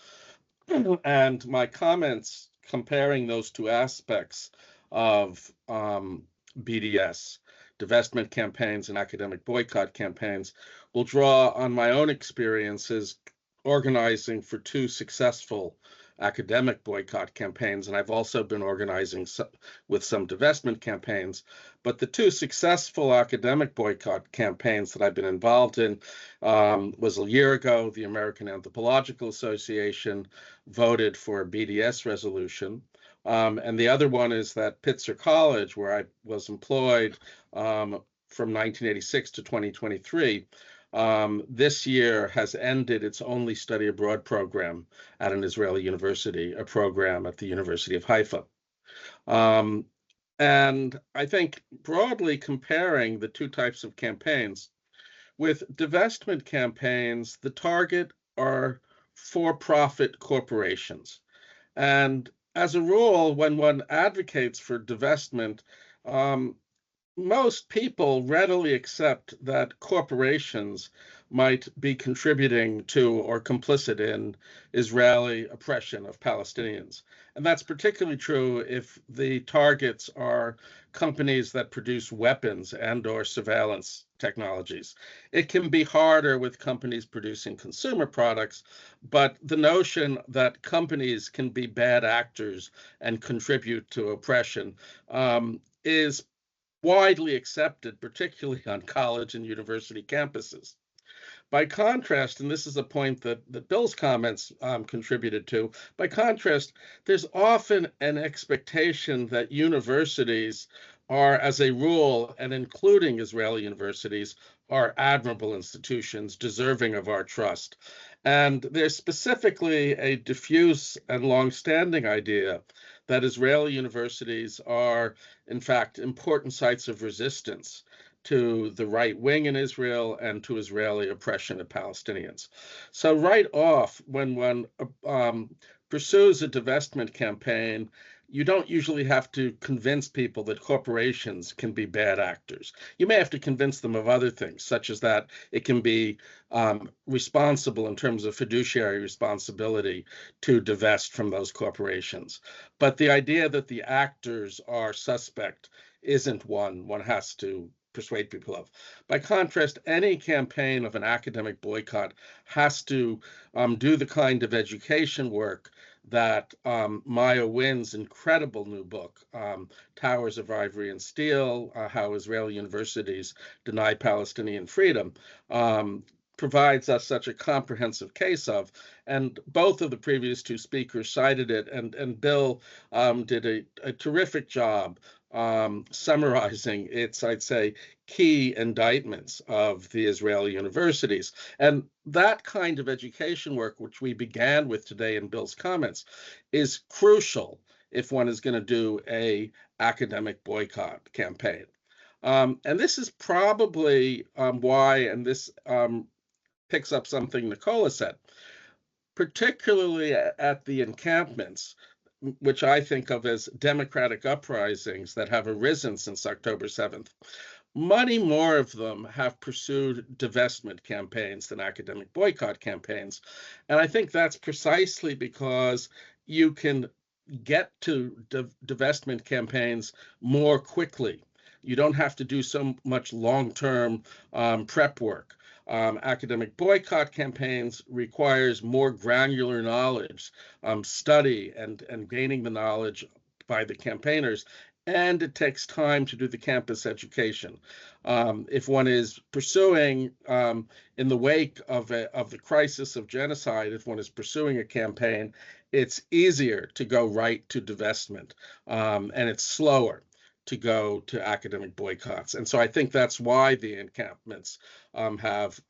And my comments comparing those two aspects of BDS, divestment campaigns and academic boycott campaigns, will draw on my own experiences organizing for two successful academic boycott campaigns, and I've also been organizing with some divestment campaigns. But the two successful academic boycott campaigns that I've been involved in was a year ago. The American Anthropological Association voted for a BDS resolution. And the other one is that Pitzer College, where I was employed from 1986 to 2023, this year has ended its only study abroad program at an Israeli university, a program at the University of Haifa. And I think broadly comparing the two types of campaigns, with divestment campaigns, the target are for-profit corporations. And as a rule, when one advocates for divestment, most people readily accept that corporations might be contributing to or complicit in Israeli oppression of Palestinians. And that's particularly true if the targets are companies that produce weapons and/or surveillance technologies. It can be harder with companies producing consumer products, but the notion that companies can be bad actors and contribute to oppression is widely accepted, particularly on college and university campuses. By contrast, and this is a point that Bill's comments contributed to, by contrast, there's often an expectation that universities are, as a rule, and including Israeli universities, are admirable institutions deserving of our trust. And there's specifically a diffuse and long-standing idea that Israeli universities are, in fact, important sites of resistance to the right wing in Israel and to Israeli oppression of Palestinians. So right off, when one pursues a divestment campaign, you don't usually have to convince people that corporations can be bad actors. You may have to convince them of other things, such as that it can be responsible in terms of fiduciary responsibility to divest from those corporations. But the idea that the actors are suspect isn't one has to persuade people of. By contrast, any campaign of an academic boycott has to do the kind of education work that Maya Wynn's incredible new book, Towers of Ivory and Steel, How Israeli Universities Deny Palestinian Freedom, provides us such a comprehensive case of. And both of the previous two speakers cited it, and Bill did a terrific job summarizing its, I'd say, key indictments of the Israeli universities. And that kind of education work, which we began with today in Bill's comments, is crucial if one is going to do an academic boycott campaign. And this is probably why, and this picks up something Nicola said, particularly at the encampments, which I think of as democratic uprisings that have arisen since October 7th, many more of them have pursued divestment campaigns than academic boycott campaigns. And I think that's precisely because you can get to divestment campaigns more quickly You don't have to do so much long-term prep work. Academic boycott campaigns requires more granular knowledge, study, and gaining the knowledge by the campaigners, and it takes time to do the campus education. If one is pursuing, in the wake of the crisis of genocide, if one is pursuing a campaign, it's easier to go right to divestment, and it's slower to go to academic boycotts. And so I think that's why the encampments have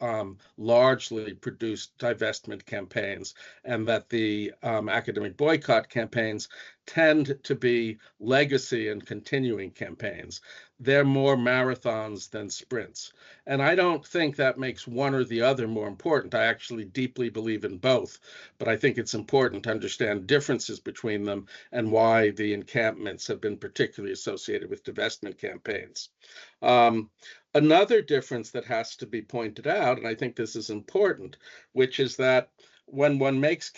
largely produced divestment campaigns, and that the academic boycott campaigns tend to be legacy and continuing campaigns. They're more marathons than sprints. And I don't think that makes one or the other more important. I actually deeply believe in both, but I think it's important to understand differences between them and why the encampments have been particularly associated with divestment campaigns. Another difference that has to be pointed out, and I think this is important, which is that when one makes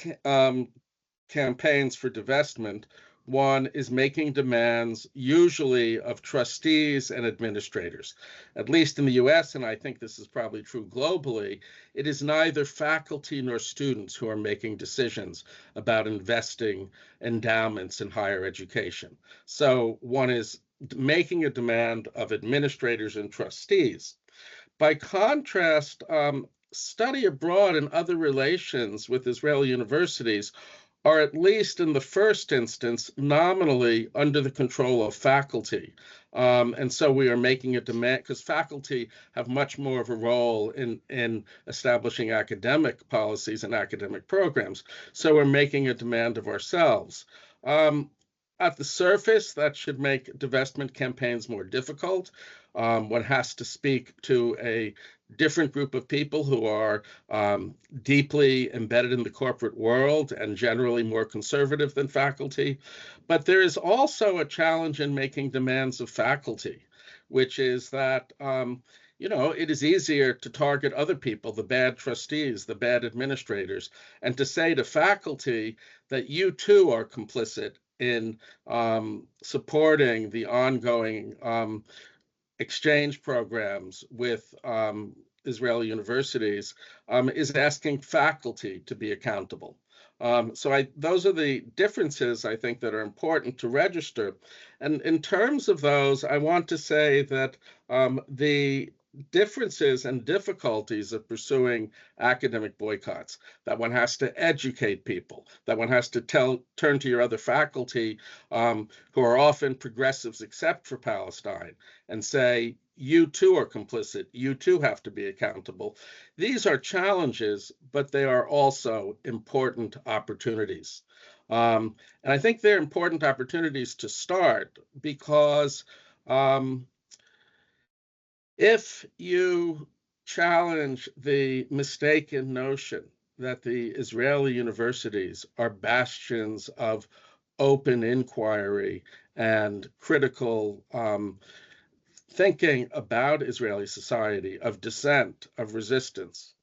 campaigns for divestment, one is making demands usually of trustees and administrators. At least in the US, and I think this is probably true globally, it is neither faculty nor students who are making decisions about investing endowments in higher education. So one is making a demand of administrators and trustees. By contrast, study abroad and other relations with Israeli universities are, at least in the first instance, nominally under the control of faculty. And so we are making a demand, because faculty have much more of a role in establishing academic policies and academic programs. So we're making a demand of ourselves. At the surface, that should make divestment campaigns more difficult. One has to speak to a different group of people who are deeply embedded in the corporate world and generally more conservative than faculty. But there is also a challenge in making demands of faculty, which is that it is easier to target other people, the bad trustees, the bad administrators, and to say to faculty that you too are complicit in supporting the ongoing exchange programs with Israeli universities is asking faculty to be accountable. So those are the differences, I think, that are important to register. And in terms of those, I want to say that the differences and difficulties of pursuing academic boycotts, that one has to educate people, that one has to turn to your other faculty who are often progressives except for Palestine and say, you too are complicit, you too have to be accountable. These are challenges, but they are also important opportunities. And I think they're important opportunities to start because if you challenge the mistaken notion that the Israeli universities are bastions of open inquiry and critical thinking about Israeli society, of dissent, of resistance,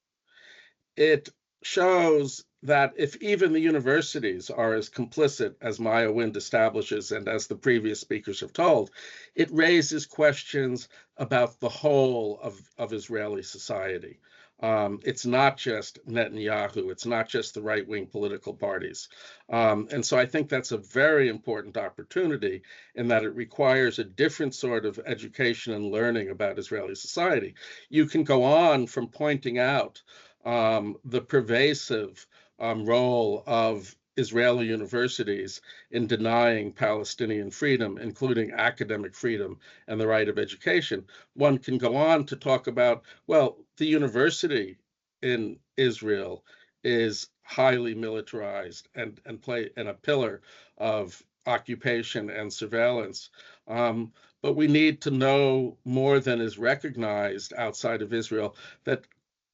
it shows that if even the universities are as complicit as Maya Wind establishes and as the previous speakers have told, it raises questions about the whole of Israeli society. It's not just Netanyahu, it's not just the right-wing political parties. And so I think that's a very important opportunity in that it requires a different sort of education and learning about Israeli society. You can go on from pointing out the pervasive role of Israeli universities in denying Palestinian freedom, including academic freedom and the right of education. One can go on to talk about, well, the university in Israel is highly militarized and a pillar of occupation and surveillance. But we need to know more than is recognized outside of Israel that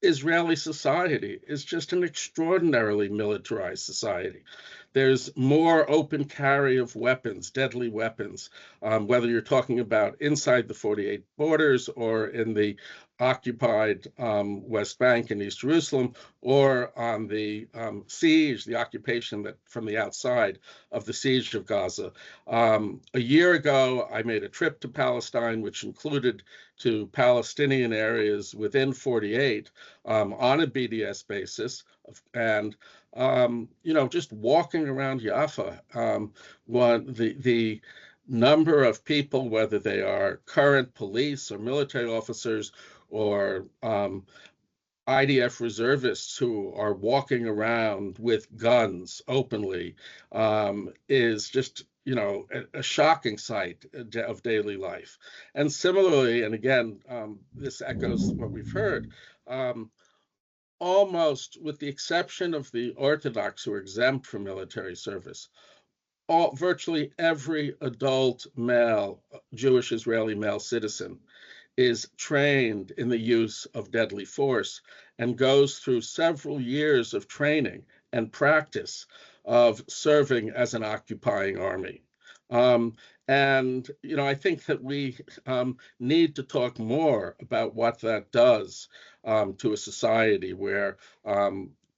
Israeli society is just an extraordinarily militarized society. There's more open carry of weapons, deadly weapons, whether you're talking about inside the 48 borders or in the occupied West Bank and East Jerusalem, or on the siege, the occupation that from the outside of the siege of Gaza. A year ago, I made a trip to Palestine, which included to Palestinian areas within 48 on a BDS basis, and just walking around Jaffa, the number of people, whether they are current police or military officers or IDF reservists who are walking around with guns openly, is just a shocking sight of daily life. And similarly, and again, this echoes what we've heard, almost with the exception of the Orthodox who are exempt from military service, virtually every adult male, Jewish Israeli male citizen is trained in the use of deadly force and goes through several years of training and practice of serving as an occupying army. And I think that we need to talk more about what that does to a society where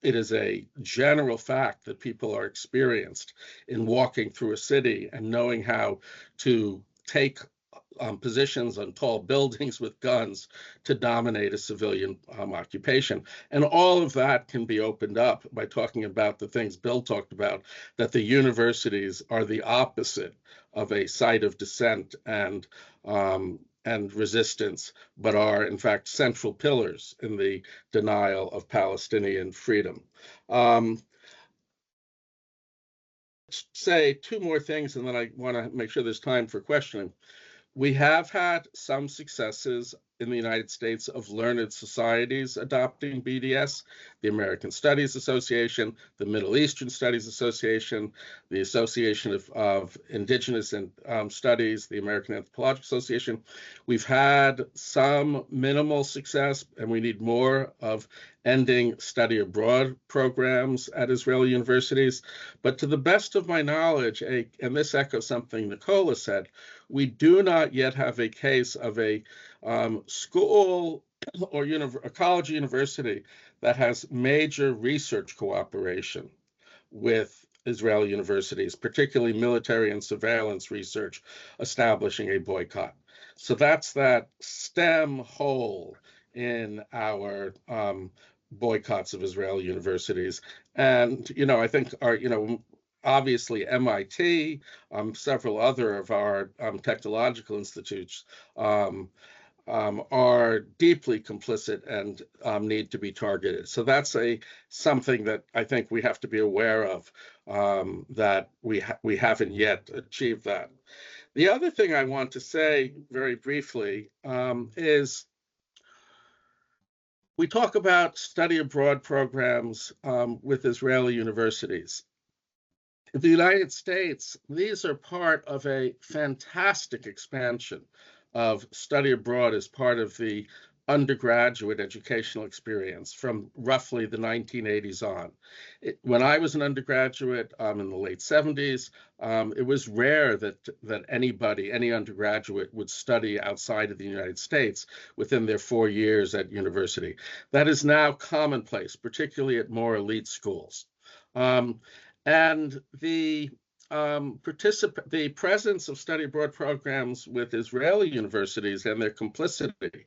it is a general fact that people are experienced in walking through a city and knowing how to take positions on tall buildings with guns to dominate a civilian occupation. And all of that can be opened up by talking about the things Bill talked about, that the universities are the opposite of a site of dissent and resistance, but are in fact central pillars in the denial of Palestinian freedom. Say two more things, and then I want to make sure there's time for questioning. We have had some successes in the United States of learned societies adopting BDS, the American Studies Association, the Middle Eastern Studies Association, the Association of Indigenous Studies, the American Anthropological Association. We've had some minimal success, and we need more of ending study abroad programs at Israeli universities. But to the best of my knowledge, and this echoes something Nicola said, we do not yet have a case of a school or a college or university that has major research cooperation with Israeli universities, particularly military and surveillance research, establishing a boycott. So that's that stem hole in our boycotts of Israeli universities. And, I think obviously MIT, several other of our technological institutes are deeply complicit and need to be targeted. So that's something that I think we have to be aware of, that we haven't yet achieved that. The other thing I want to say very briefly is we talk about study abroad programs with Israeli universities. In the United States, these are part of a fantastic expansion of study abroad as part of the undergraduate educational experience from roughly the 1980s on. When I was an undergraduate in the late 70s, it was rare that any undergraduate would study outside of the United States within their 4 years at university. That is now commonplace, particularly at more elite schools. And the presence of study abroad programs with Israeli universities and their complicity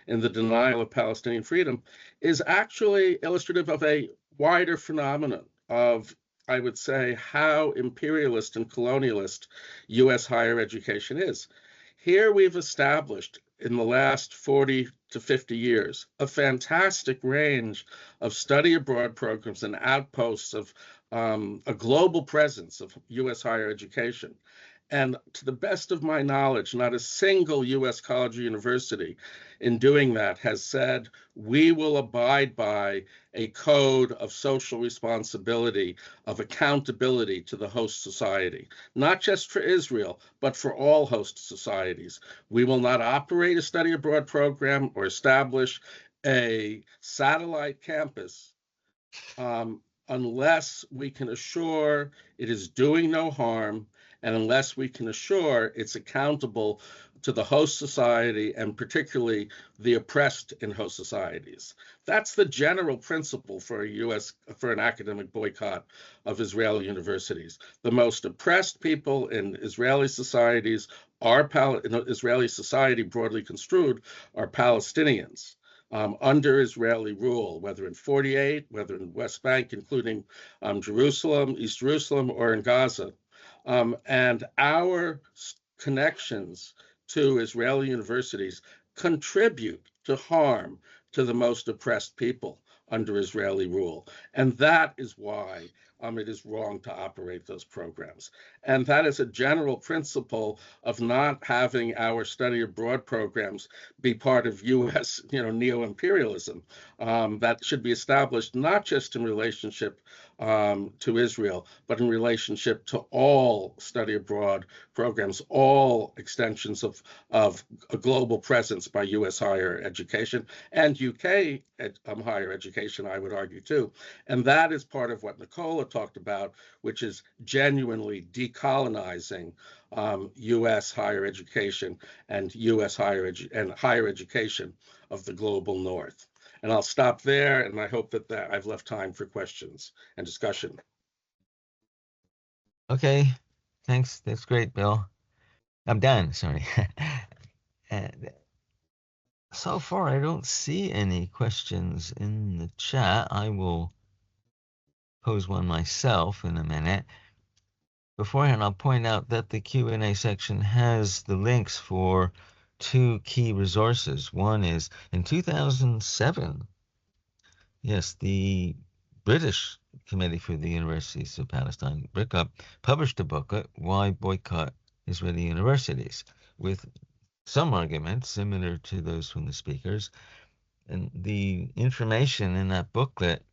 in the denial of Palestinian freedom is actually illustrative of a wider phenomenon of, I would say, how imperialist and colonialist U.S. higher education is. Here we've established in the last 40 to 50 years a fantastic range of study abroad programs and outposts of a global presence of U.S. higher education. And to the best of my knowledge, not a single U.S. college or university in doing that has said, we will abide by a code of social responsibility, of accountability to the host society, not just for Israel, but for all host societies. We will not operate a study abroad program or establish a satellite campus unless we can assure it is doing no harm, and unless we can assure it's accountable to the host society, and particularly the oppressed in host societies. That's the general principle for an academic boycott of Israeli universities. The most oppressed people in Israeli societies Israeli society, broadly construed, are Palestinians. Under Israeli rule, whether in 48, whether in West Bank, including Jerusalem, East Jerusalem, or in Gaza. And our connections to Israeli universities contribute to harm to the most oppressed people under Israeli rule. And that is why it is wrong to operate those programs. And that is a general principle of not having our study abroad programs be part of U.S. neo-imperialism that should be established not just in relationship to Israel, but in relationship to all study abroad programs, all extensions of a global presence by U.S. higher education and UK higher education, I would argue too. And that is part of what Nicola talked about, which is genuinely decolonizing U.S. higher education and U.S. higher education of the global North. And I'll stop there, and I hope that I've left time for questions and discussion. Okay, thanks. That's great, Bill. I'm done, sorry. And so far, I don't see any questions in the chat. I will pose one myself in a minute. Beforehand, I'll point out that the Q&A section has the links for two key resources. One is in 2007, yes, the British Committee for the Universities of Palestine, BRICUP, published a booklet, Why Boycott Israeli Universities, with some arguments similar to those from the speakers. And the information in that booklet,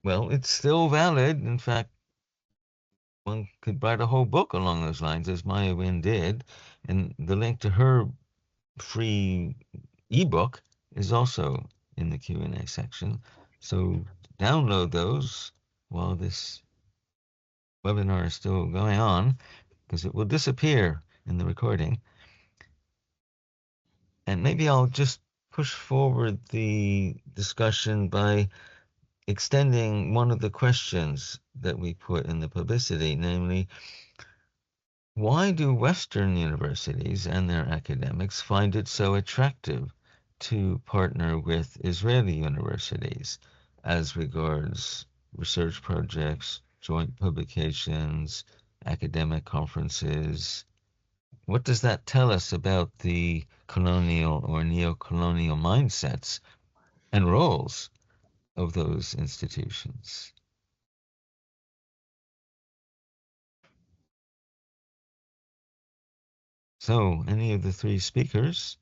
well, it's still valid. In fact, one could write a whole book along those lines, as Maya Win did. And the link to her free ebook is also in the Q&A section. So download those while this webinar is still going on, because it will disappear in the recording. And maybe I'll just push forward the discussion by extending one of the questions that we put in the publicity, namely, why do Western universities and their academics find it so attractive to partner with Israeli universities as regards research projects, joint publications, academic conferences? What does that tell us about the colonial or neo-colonial mindsets and roles of those institutions? So, any of the three speakers?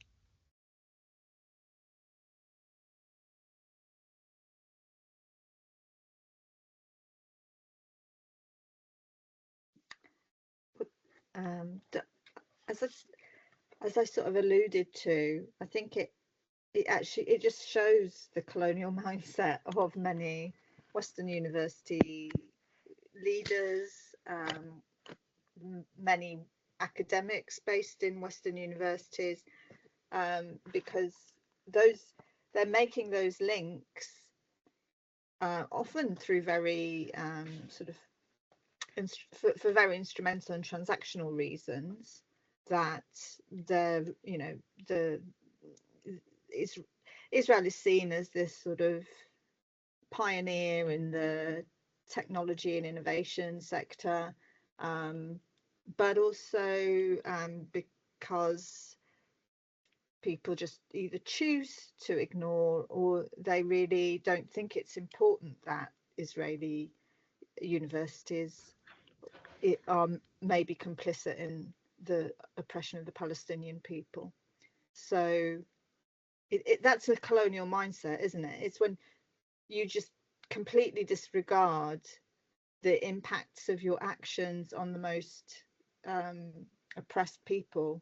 As I sort of alluded to, I think it just shows the colonial mindset of many Western university leaders, many academics based in Western universities, because they're making those links often through very sort of for very instrumental and transactional reasons, that Israel is seen as this sort of pioneer in the technology and innovation sector, but also because people just either choose to ignore, or they really don't think it's important that Israeli universities are maybe complicit in the oppression of the Palestinian people. So that's a colonial mindset, isn't it? It's when you just completely disregard the impacts of your actions on the most oppressed people.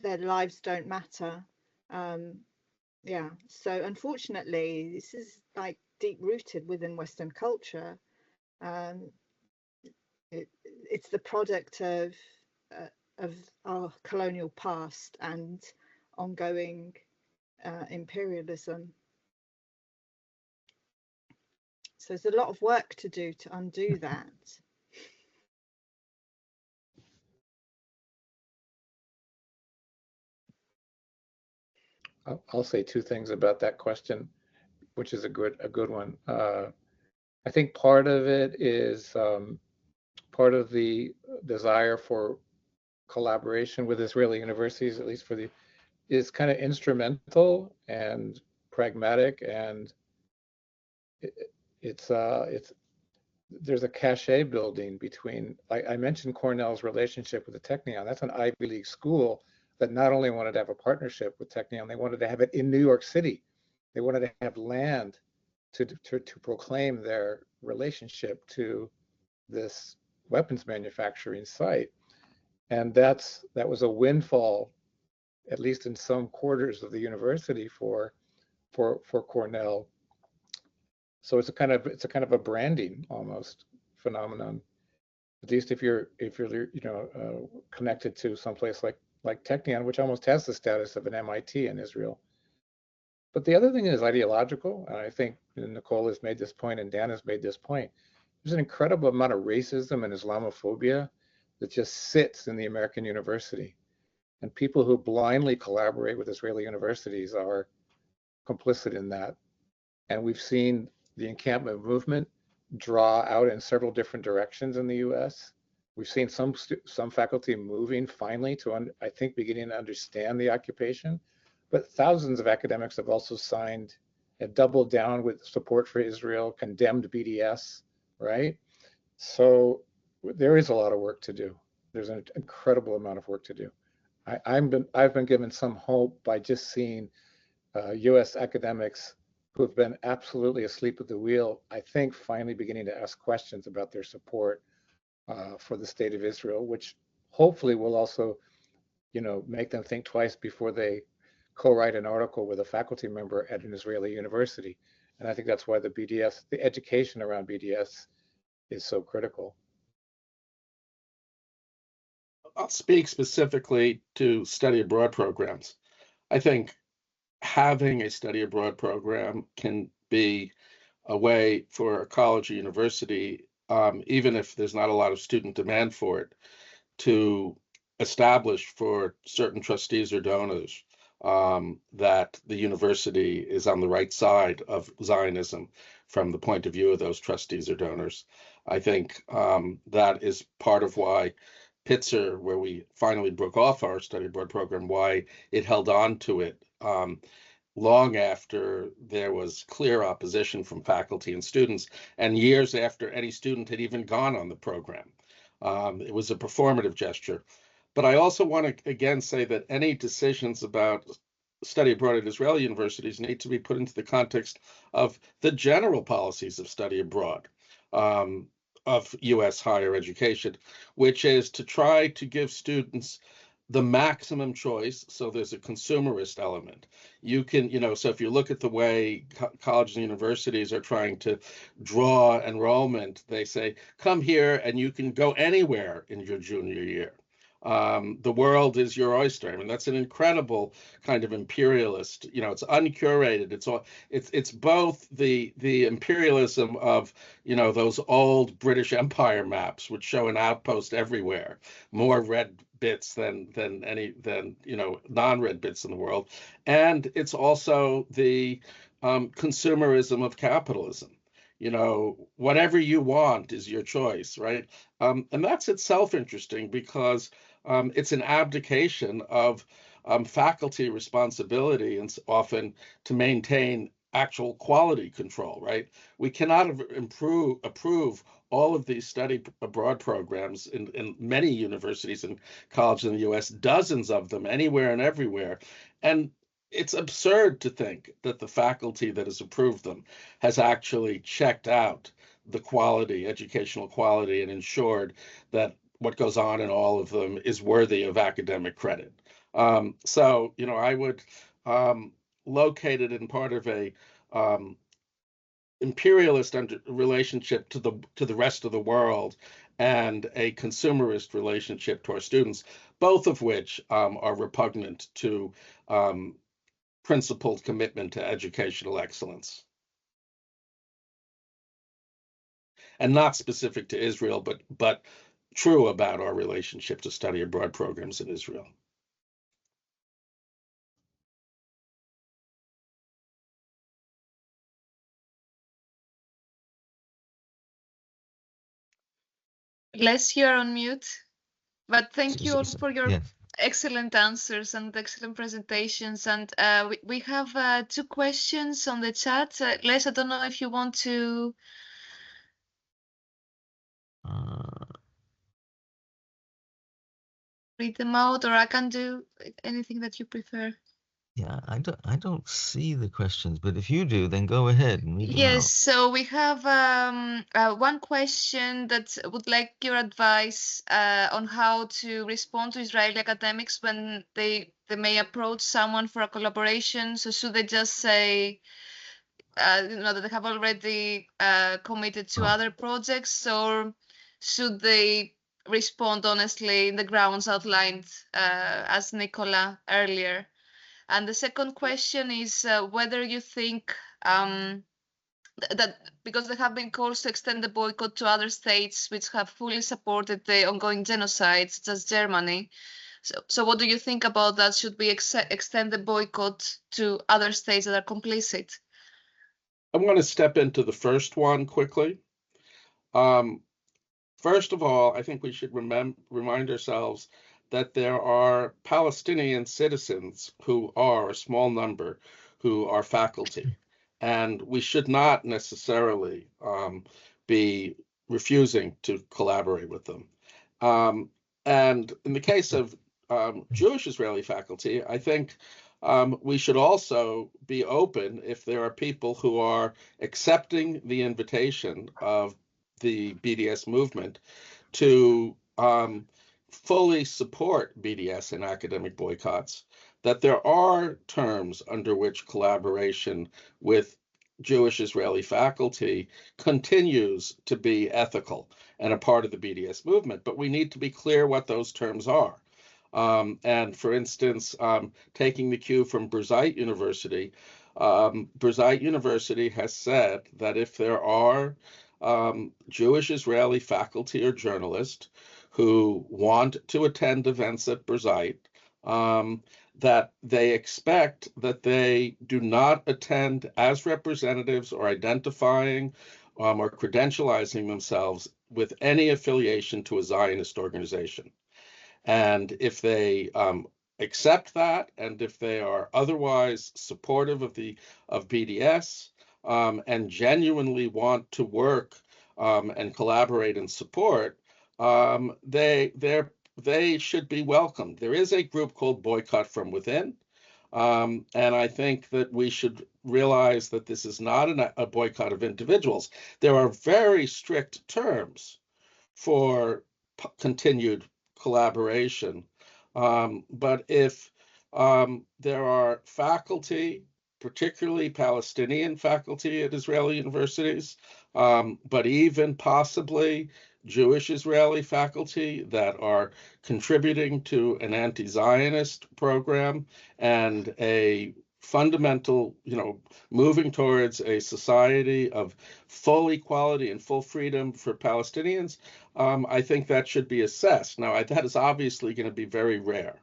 Their lives don't matter. So unfortunately, this is like deep rooted within Western culture. It's the product of our colonial past and ongoing imperialism. So there's a lot of work to do to undo that. I'll say two things about that question, which is a good one. I think part of it is part of the desire for collaboration with Israeli universities, at least is kind of instrumental and pragmatic, and it's there's a cachet building between. I mentioned Cornell's relationship with the Technion. That's an Ivy League school that not only wanted to have a partnership with Technion, they wanted to have it in New York City. They wanted to have land to proclaim their relationship to this weapons manufacturing site. And that was a windfall, at least in some quarters of the university, for Cornell. So it's a kind of a branding almost phenomenon. At least if you're connected to someplace like Technion, which almost has the status of an MIT in Israel. But the other thing is ideological, and I think Nicole has made this point and Dan has made this point. There's an incredible amount of racism and Islamophobia that just sits in the American university. And people who blindly collaborate with Israeli universities are complicit in that. And we've seen the encampment movement draw out in several different directions in the US. We've seen some faculty moving finally to, I think, beginning to understand the occupation. But thousands of academics have also signed and doubled down with support for Israel, condemned BDS, right? So there is a lot of work to do. There's an incredible amount of work to do. I've been given some hope by just seeing US academics who have been absolutely asleep at the wheel, I think, finally beginning to ask questions about their support for the state of Israel, which hopefully will also, make them think twice before they co-write an article with a faculty member at an Israeli university. And I think that's why the education around BDS is so critical. I'll speak specifically to study abroad programs. I think having a study abroad program can be a way for a college or university, even if there's not a lot of student demand for it, to establish for certain trustees or donors that the university is on the right side of Zionism from the point of view of those trustees or donors. I think that is part of why Pitzer, where we finally broke off our study abroad program, why it held on to it long after there was clear opposition from faculty and students, and years after any student had even gone on the program. It was a performative gesture. But I also want to again say that any decisions about study abroad at Israeli universities need to be put into the context of the general policies of study abroad of U.S. higher education, which is to try to give students the maximum choice. So there's a consumerist element. You can, so if you look at the way colleges and universities are trying to draw enrollment, they say, come here and you can go anywhere in your junior year. The world is your oyster. I mean, that's an incredible kind of imperialist, it's uncurated. It's both the imperialism of, those old British Empire maps, which show an outpost everywhere, more red bits than non-red bits in the world. And it's also the consumerism of capitalism. Whatever you want is your choice, right? And that's itself interesting because it's an abdication of faculty responsibility and often to maintain actual quality control, right? We cannot approve all of these study abroad programs in many universities and colleges in the US, dozens of them anywhere and everywhere. And it's absurd to think that the faculty that has approved them has actually checked out the quality, educational quality, and ensured that what goes on in all of them is worthy of academic credit. So, I would locate it in part of a imperialist relationship to the rest of the world and a consumerist relationship to our students, both of which are repugnant to principled commitment to educational excellence. And not specific to Israel, but true about our relationship to study abroad programs in Israel. Les, you're on mute, but thank you all for your Yes. excellent answers and excellent presentations. And we have 2 questions on the chat. Les, I don't know if you want to read them out, or I can do anything that you prefer. Yeah, I don't see the questions, but if you do, then go ahead and read them Yes, out. so we have one question that would like your advice on how to respond to Israeli academics when they may approach someone for a collaboration. So should they just say, that they have already committed to other projects, or should they respond honestly in the grounds outlined as Nicola earlier? And the second question is whether you think that because there have been calls to extend the boycott to other states which have fully supported the ongoing genocide, such as Germany. So what do you think about that? Should we extend the boycott to other states that are complicit? I want to step into the first one quickly. First of all, I think we should remind ourselves that there are Palestinian citizens who are a small number who are faculty, and we should not necessarily be refusing to collaborate with them. And in the case of Jewish Israeli faculty, I think we should also be open if there are people who are accepting the invitation of the BDS movement to fully support BDS in academic boycotts, that there are terms under which collaboration with Jewish Israeli faculty continues to be ethical and a part of the BDS movement, but we need to be clear what those terms are. And for instance, taking the cue from Birzeit University, Birzeit University has said that if there are Jewish Israeli faculty or journalists who want to attend events at Birzeit, that they expect that they do not attend as representatives or identifying or credentializing themselves with any affiliation to a Zionist organization. And if they accept that, and if they are otherwise supportive of BDS and genuinely want to work and collaborate and support, they should be welcomed. There is a group called Boycott from Within, and I think that we should realize that this is not a boycott of individuals. There are very strict terms for continued collaboration. But if there are faculty, particularly Palestinian faculty at Israeli universities, but even possibly Jewish Israeli faculty that are contributing to an anti-Zionist program and a fundamental, moving towards a society of full equality and full freedom for Palestinians, I think that should be assessed. Now, that is obviously going to be very rare.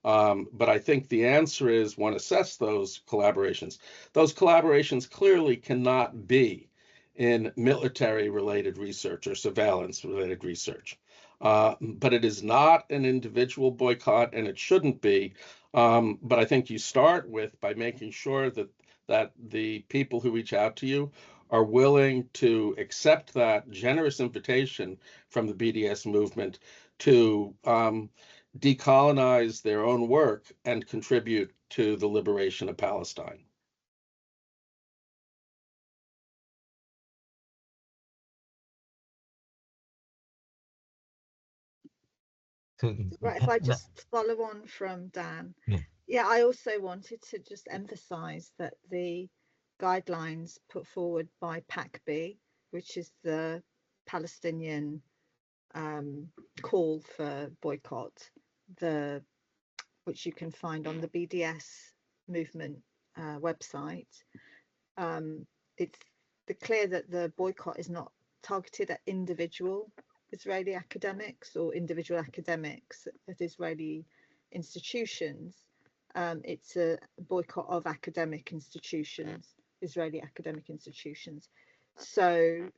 But I think the answer is one, assess those collaborations. Those collaborations clearly cannot be in military-related research or surveillance-related research. But it is not an individual boycott, and it shouldn't be. But I think you start by making sure that the people who reach out to you are willing to accept that generous invitation from the BDS movement to decolonize their own work and contribute to the liberation of Palestine. Right, if I just follow on from Dan. Yeah, I also wanted to just emphasize that the guidelines put forward by Pappé, which is the Palestinian call for boycott, which you can find on the BDS movement website. It's clear that the boycott is not targeted at individual Israeli academics or individual academics at Israeli institutions. It's a boycott of academic institutions, Israeli academic institutions. So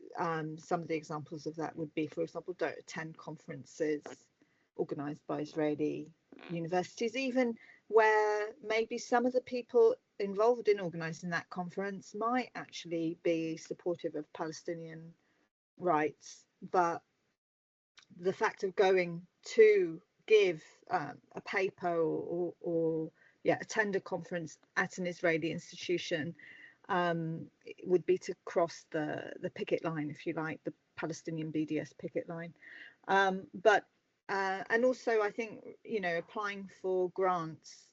some of the examples of that would be, for example, don't attend conferences organized by Israeli universities, even where maybe some of the people involved in organizing that conference might actually be supportive of Palestinian rights, but the fact of going to give a paper or attend a conference at an Israeli institution would be to cross the picket line, if you like, the Palestinian BDS picket line. And also, I think, you know, applying for grants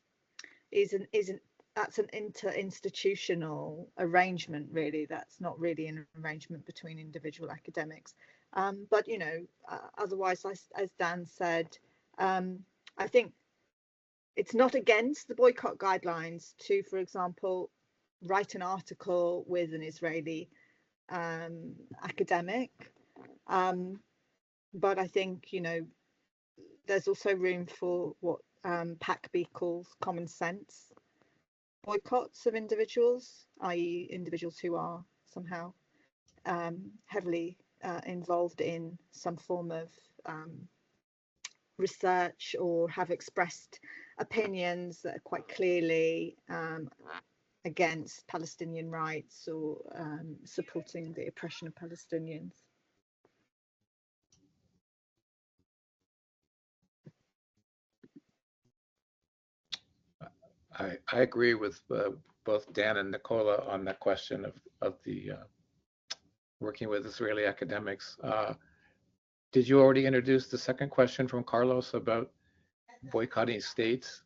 that's an inter-institutional arrangement, really. That's not really an arrangement between individual academics. But, you know, otherwise, as Dan said, I think it's not against the boycott guidelines to, for example, write an article with an Israeli academic. But I think, you know, there's also room for what Pappé calls common sense boycotts of individuals, i.e. individuals who are somehow heavily involved in some form of research or have expressed opinions that are quite clearly against Palestinian rights or supporting the oppression of Palestinians. I agree with both Dan and Nicola on that question of the working with Israeli academics. Did you already introduce the second question from Carlos about boycotting states?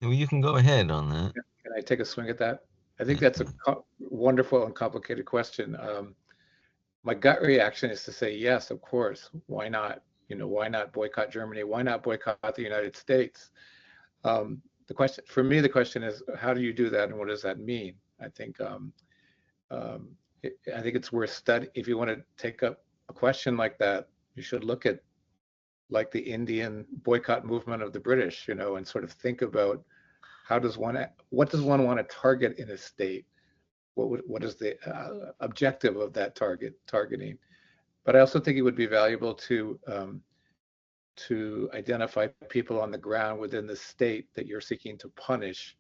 Well, you can go ahead on that. Can I take a swing at that? I think that's a wonderful and complicated question. My gut reaction is to say, yes, of course. Why not? You know, why not boycott Germany? Why not boycott the United States? The question for me, the question is, how do you do that, and what does that mean? I think it's worth studying. If you want to take up a question like that, you should look at like the Indian boycott movement of the British, you know, and sort of think about what does one want to target in a state? What is the objective of that targeting? But I also think it would be valuable to identify people on the ground within the state that you're seeking to punish,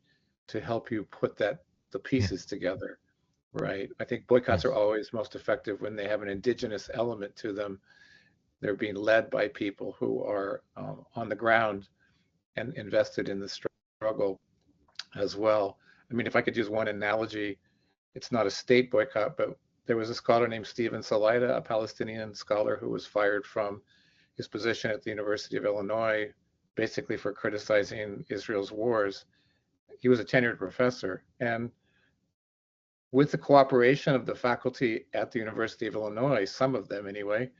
to help you put the pieces together, right? I think boycotts are always most effective when they have an indigenous element to them. They're being led by people who are on the ground and invested in the struggle as well. I mean, if I could use one analogy, it's not a state boycott, but there was a scholar named Stephen Salaita, a Palestinian scholar who was fired from his position at the University of Illinois, basically for criticizing Israel's wars. He was a tenured professor, and with the cooperation of the faculty at the University of Illinois, some of them anyway,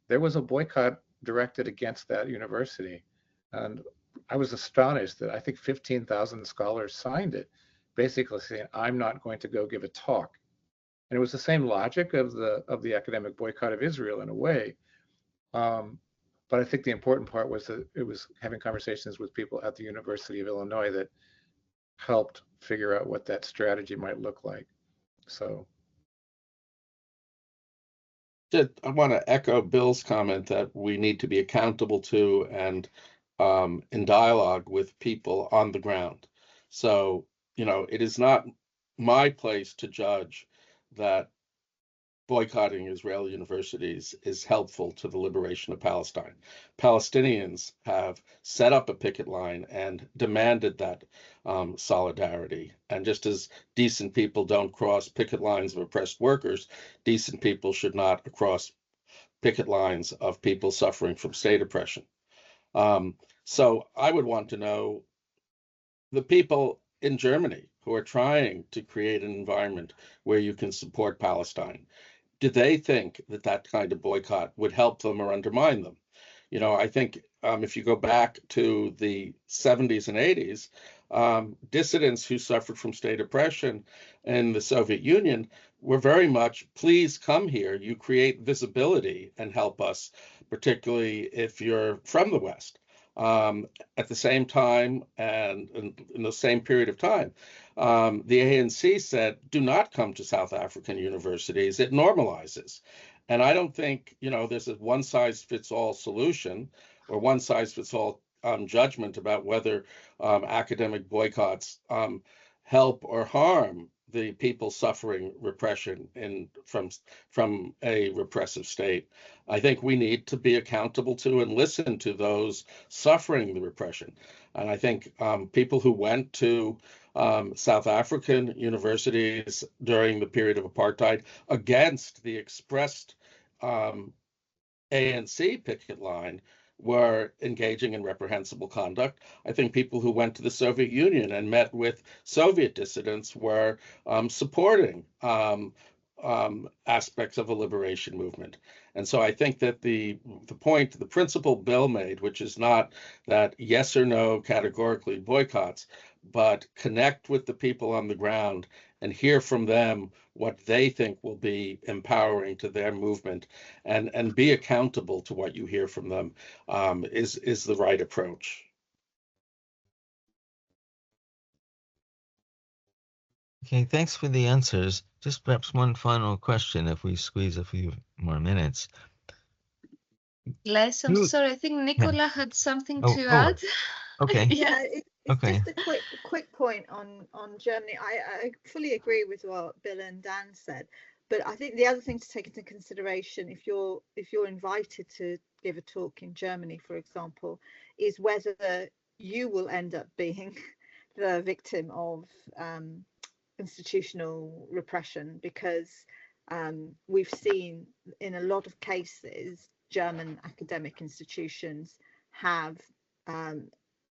there was a boycott directed against that university. And I was astonished that I think 15,000 scholars signed it, basically saying, I'm not going to go give a talk. And it was the same logic of the academic boycott of Israel in a way. But I think the important part was that it was having conversations with people at the University of Illinois that helped figure out what that strategy might look like. So I want to echo Bill's comment that we need to be accountable to and in dialogue with people on the ground. So, you know, it is not my place to judge that boycotting Israeli universities is helpful to the liberation of Palestine. Palestinians have set up a picket line and demanded that solidarity. And just as decent people don't cross picket lines of oppressed workers, decent people should not cross picket lines of people suffering from state oppression. So I would want to know the people in Germany who are trying to create an environment where you can support Palestine, do they think that that kind of boycott would help them or undermine them? You know, I think if you go back to the 70s and 80s, dissidents who suffered from state oppression in the Soviet Union were very much, please come here, you create visibility and help us, particularly if you're from the West. At the same time, and in the same period of time, the ANC said, do not come to South African universities, it normalizes. And I don't think, you know, there's a one size fits all solution or one size fits all judgment about whether academic boycotts help or harm the people suffering repression from a repressive state. I think we need to be accountable to and listen to those suffering the repression. And I think people who went to South African universities during the period of apartheid against the expressed ANC picket line were engaging in reprehensible conduct. I think people who went to the Soviet Union and met with Soviet dissidents were supporting aspects of a liberation movement. And so I think that the point, the principle Bill made, which is not that yes or no categorically boycotts, but connect with the people on the ground and hear from them what they think will be empowering to their movement, and be accountable to what you hear from them is the right approach. Okay, thanks for the answers. Just perhaps one final question if we squeeze a few more minutes. Les, I'm sorry, I think Nicola had something to add. Okay. Yeah, it's Okay. just a quick point on Germany. I fully agree with what Bill and Dan said, but I think the other thing to take into consideration if you're invited to give a talk in Germany, for example, is whether you will end up being the victim of institutional repression, because we've seen in a lot of cases German academic institutions have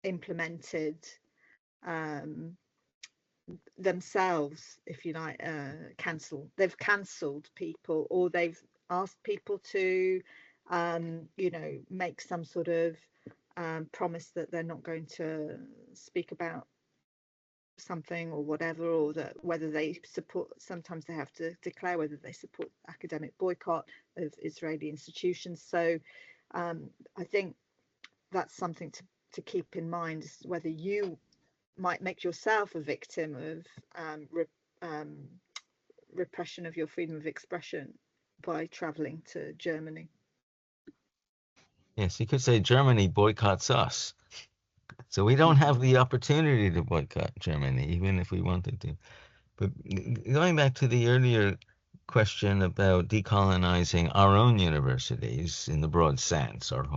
implemented themselves, if you like, they've cancelled people, or they've asked people to you know, make some sort of promise that they're not going to speak about something or whatever, or that whether they support, sometimes they have to declare whether they support academic boycott of Israeli institutions. So I think that's something to keep in mind, is whether you might make yourself a victim of repression of your freedom of expression by traveling to Germany. Yes, you could say Germany boycotts us. So we don't have the opportunity to boycott Germany, even if we wanted to. But going back to the earlier question about decolonizing our own universities in the broad sense, or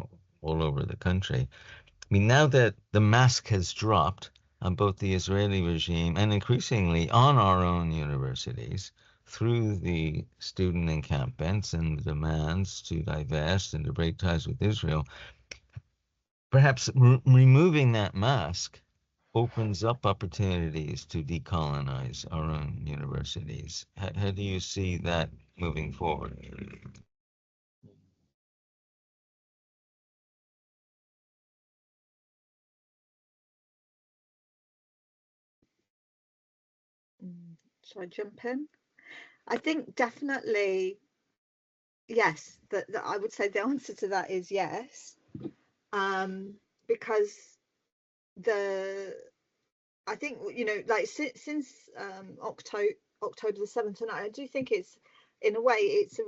all over the country, I mean, now that the mask has dropped on both the Israeli regime and increasingly on our own universities through the student encampments and the demands to divest and to break ties with Israel, perhaps removing that mask opens up opportunities to decolonize our own universities. How do you see that moving forward? Shall I jump in? I think definitely yes, that I would say the answer to that is yes, because I think, you know, like since October the 7th, and I do think it's, in a way, it's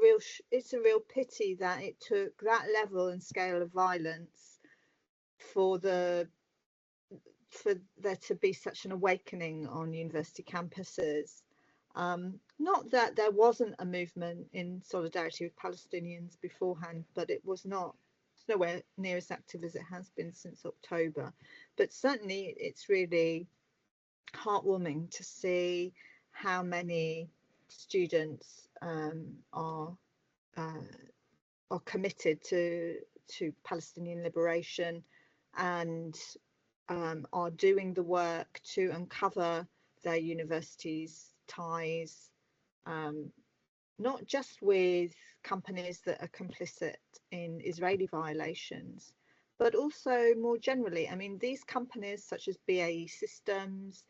a real pity that it took that level and scale of violence for there to be such an awakening on university campuses. Not that there wasn't a movement in solidarity with Palestinians beforehand, but it was nowhere near as active as it has been since October. But certainly it's really heartwarming to see how many students are committed to Palestinian liberation, and are doing the work to uncover their universities' ties, not just with companies that are complicit in Israeli violations, but also more generally. I mean, these companies such as BAE Systems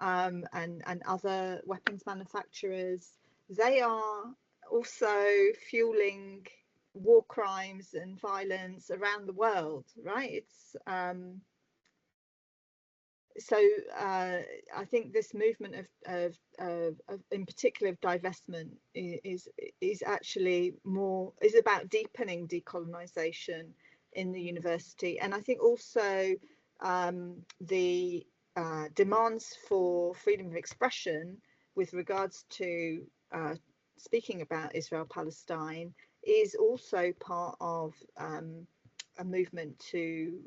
and other weapons manufacturers, they are also fueling war crimes and violence around the world, right? It's so I think this movement of in particular of divestment is actually is about deepening decolonization in the university, and I think also the demands for freedom of expression with regards to speaking about Israel-Palestine is also part of a movement to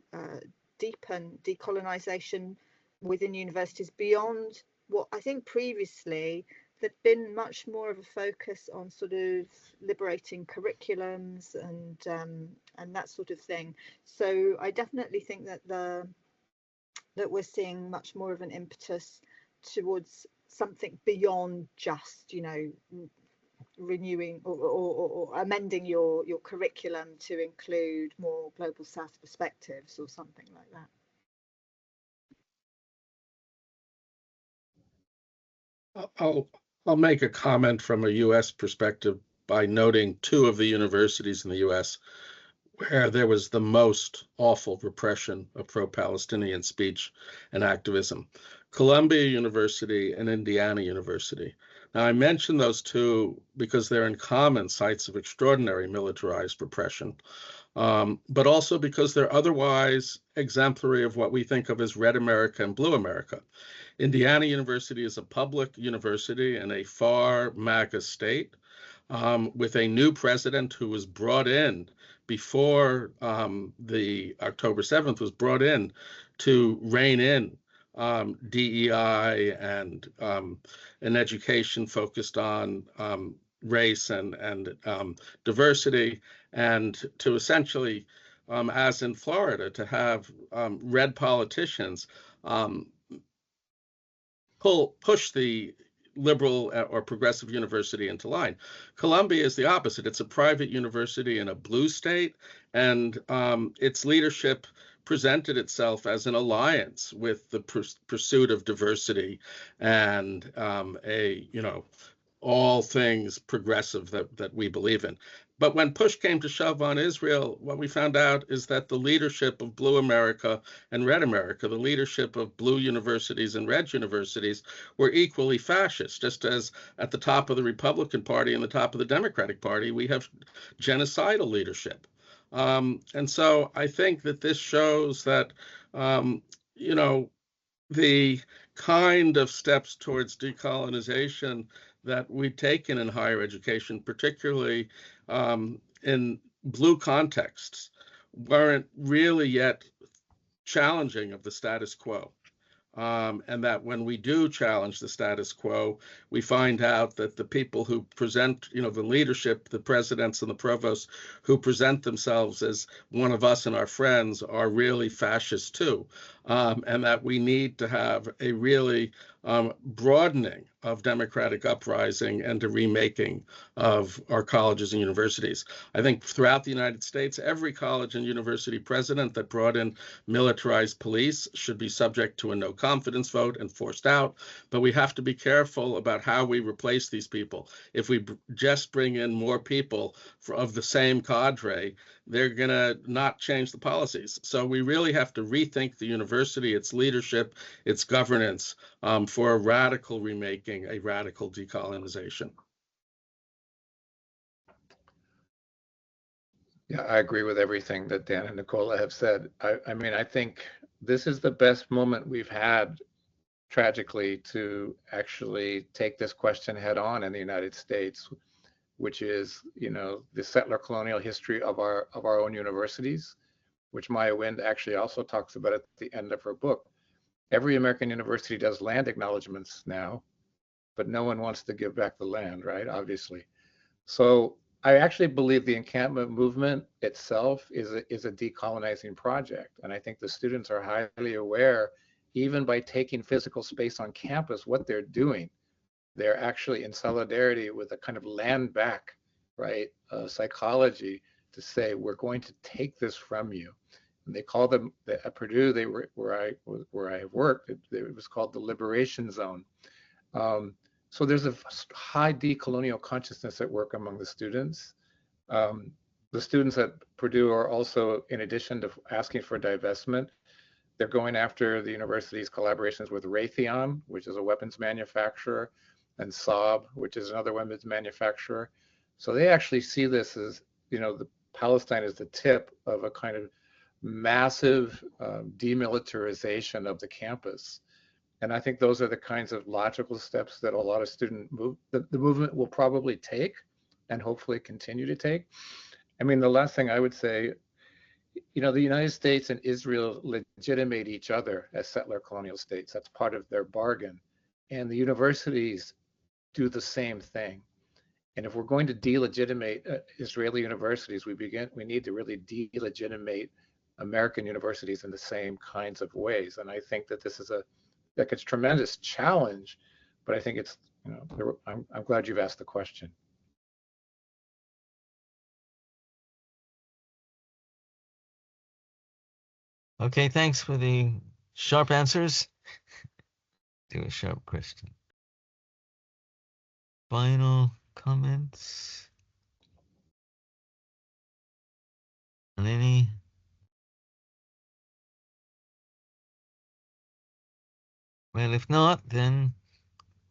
deepen decolonization within universities beyond what I think previously there'd been much more of a focus on sort of liberating curriculums and that sort of thing. So I definitely think that that we're seeing much more of an impetus towards something beyond just, you know, renewing or amending your curriculum to include more global South perspectives or something like that. I'll make a comment from a U.S. perspective by noting two of the universities in the U.S. where there was the most awful repression of pro-Palestinian speech and activism: Columbia University and Indiana University. Now, I mention those two because they're in common sites of extraordinary militarized repression, but also because they're otherwise exemplary of what we think of as Red America and Blue America. Indiana University is a public university in a far MAGA state, with a new president who was brought in before the October 7th was brought in to rein in DEI and an education focused on race and diversity, and to essentially, as in Florida, to have red politicians push the liberal or progressive university into line. Columbia is the opposite. It's a private university in a blue state, and its leadership presented itself as an alliance with the pursuit of diversity and all things progressive that we believe in. But when push came to shove on Israel, what we found out is that the leadership of Blue America and Red America, the leadership of blue universities and red universities, were equally fascist. Just as at the top of the Republican Party and the top of the Democratic Party, we have genocidal leadership. And so I think that this shows that, the kind of steps towards decolonization that we've taken in higher education, particularly in blue contexts, weren't really yet challenging of the status quo. And that when we do challenge the status quo, we find out that the people who present, the leadership, the presidents and the provosts who present themselves as one of us and our friends are really fascist too. And that we need to have a really broadening of democratic uprising and a remaking of our colleges and universities. I think throughout the United States, every college and university president that brought in militarized police should be subject to a no confidence vote and forced out. But we have to be careful about how we replace these people. If we just bring in more people of the same cadre, they're going to not change the policies. So we really have to rethink the university, its leadership, its governance, for a radical remaking, a radical decolonization. Yeah, I agree with everything that Dan and Nicola have said. I mean, I think this is the best moment we've had, tragically, to actually take this question head on in the United States, which is, the settler-colonial history of our own universities, which Maya Wind actually also talks about at the end of her book. Every American university does land acknowledgements now, but no one wants to give back the land, right? Obviously. So I actually believe the encampment movement itself is a decolonizing project. And I think the students are highly aware, even by taking physical space on campus, what they're doing. They're actually in solidarity with a kind of land back, right, psychology to say, we're going to take this from you. And they call them, at Purdue, they were where I worked, it was called the Liberation Zone. So there's a high decolonial consciousness at work among the students. The students at Purdue are also, in addition to asking for divestment, they're going after the university's collaborations with Raytheon, which is a weapons manufacturer, and Saab, which is another weapons manufacturer. So they actually see this as, the Palestine is the tip of a kind of massive demilitarization of the campus. And I think those are the kinds of logical steps that a lot of the movement will probably take and hopefully continue to take. I mean, the last thing I would say, the United States and Israel legitimate each other as settler colonial states. That's part of their bargain. And the universities do the same thing. And if we're going to delegitimate Israeli universities, we need to really delegitimate American universities in the same kinds of ways. And I think that this is a tremendous challenge, but I think it's, I'm glad you've asked the question. Okay, thanks for the sharp answers to a sharp question. Final comments? Lenny? Well, if not, then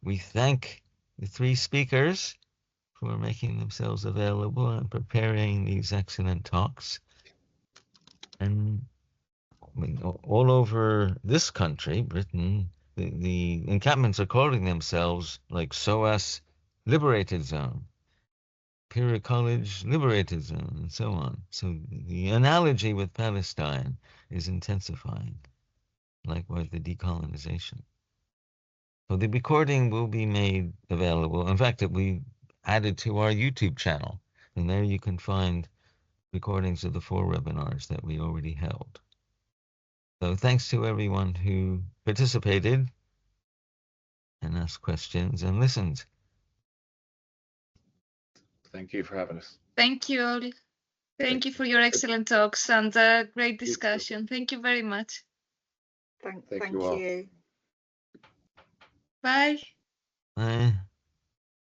we thank the three speakers for making themselves available and preparing these excellent talks. And all over this country, Britain, the encampments are calling themselves like SOAS Liberated Zone, Imperial College Liberated Zone, and so on. So the analogy with Palestine is intensifying, likewise the decolonization. So the recording will be made available. In fact, it will be added to our YouTube channel, and there you can find recordings of the 4 webinars that we already held. So thanks to everyone who participated and asked questions and listened. Thank you for having us. Thank you all. Thank you for your excellent talks and great discussion. Thank you very much. Thank you all. you. Bye. Bye.